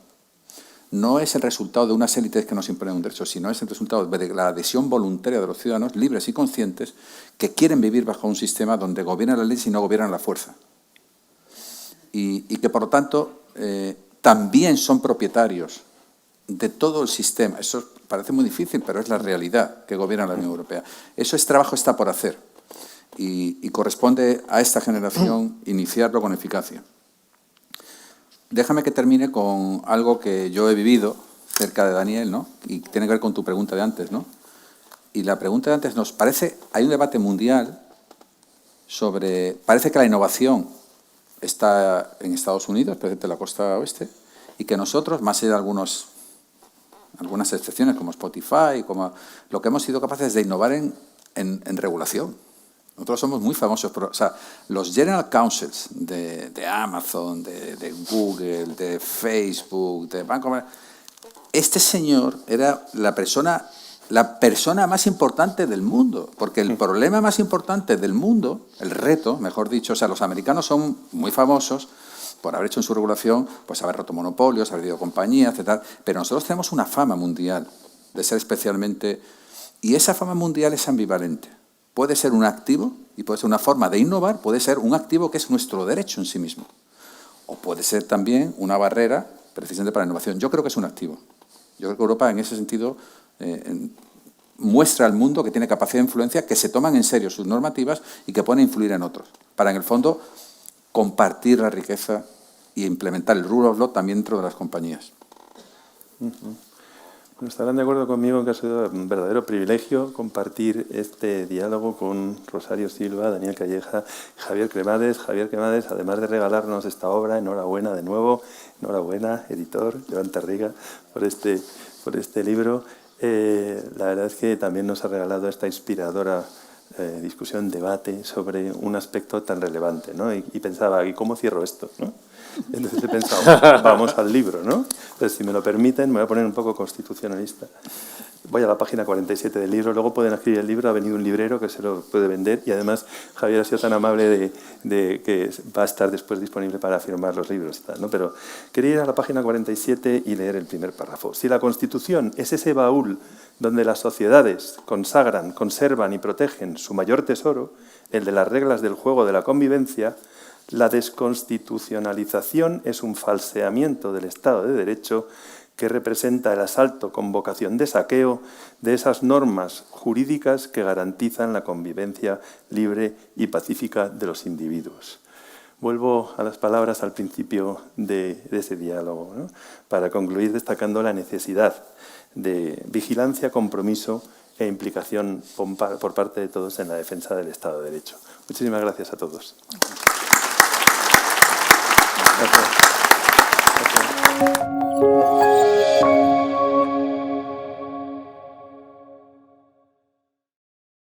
No es el resultado de unas élites que nos imponen un derecho, sino es el resultado de la adhesión voluntaria de los ciudadanos libres y conscientes que quieren vivir bajo un sistema donde gobiernan las leyes y no gobiernan la fuerza. Y que, por lo tanto, también son propietarios de todo el sistema. Eso parece muy difícil, pero es la realidad que gobierna la Unión Europea. Ese trabajo está por hacer y corresponde a esta generación iniciarlo con eficacia. Déjame que termine con algo que yo he vivido cerca de Daniel, ¿no? Y tiene que ver con tu pregunta de antes, ¿no? Y la pregunta de antes nos parece, hay un debate mundial sobre, parece que la innovación está en Estados Unidos, especialmente en la costa oeste, y que nosotros, más allá de algunas excepciones como Spotify, como lo que hemos sido capaces de innovar en regulación. Nosotros somos muy famosos, o sea, los General Counsels de Amazon, de Google, de Facebook, de Banco... Este señor era la persona más importante del mundo, porque el problema más importante del mundo, el reto, mejor dicho, o sea, los americanos son muy famosos por haber hecho en su regulación, pues haber roto monopolios, haber ido compañías, etc. Pero nosotros tenemos una fama mundial de ser especialmente... Y esa fama mundial es ambivalente. Puede ser un activo y puede ser una forma de innovar, puede ser un activo que es nuestro derecho en sí mismo. O puede ser también una barrera precisamente para la innovación. Yo creo que es un activo. Yo creo que Europa en ese sentido muestra al mundo que tiene capacidad de influencia, que se toman en serio sus normativas y que pueden influir en otros. Para, en el fondo, compartir la riqueza y implementar el rule of law también dentro de las compañías. Bueno, estarán de acuerdo conmigo en que ha sido un verdadero privilegio compartir este diálogo con Rosario Silva, Daniel Calleja, Javier Cremades. Javier Cremades, además de regalarnos esta obra, enhorabuena de nuevo, enhorabuena, editor, Joan Tarriga, por este libro. La verdad es que también nos ha regalado esta inspiradora discusión, debate sobre un aspecto tan relevante, ¿no? Y pensaba, ¿y cómo cierro esto?, ¿no? Entonces he pensado, vamos al libro, ¿no? Entonces, si me lo permiten, me voy a poner un poco constitucionalista. Voy a la página 47 del libro, luego pueden adquirir el libro, ha venido un librero que se lo puede vender y además Javier ha sido tan amable de que va a estar después disponible para firmar los libros, ¿no? Pero quería ir a la página 47 y leer el primer párrafo. Si la Constitución es ese baúl donde las sociedades consagran, conservan y protegen su mayor tesoro, el de las reglas del juego de la convivencia, la desconstitucionalización es un falseamiento del Estado de Derecho que representa el asalto con vocación de saqueo de esas normas jurídicas que garantizan la convivencia libre y pacífica de los individuos. Vuelvo a las palabras al principio de ese diálogo, ¿no? Para concluir destacando la necesidad de vigilancia, compromiso e implicación por parte de todos en la defensa del Estado de Derecho. Muchísimas gracias a todos. Gracias.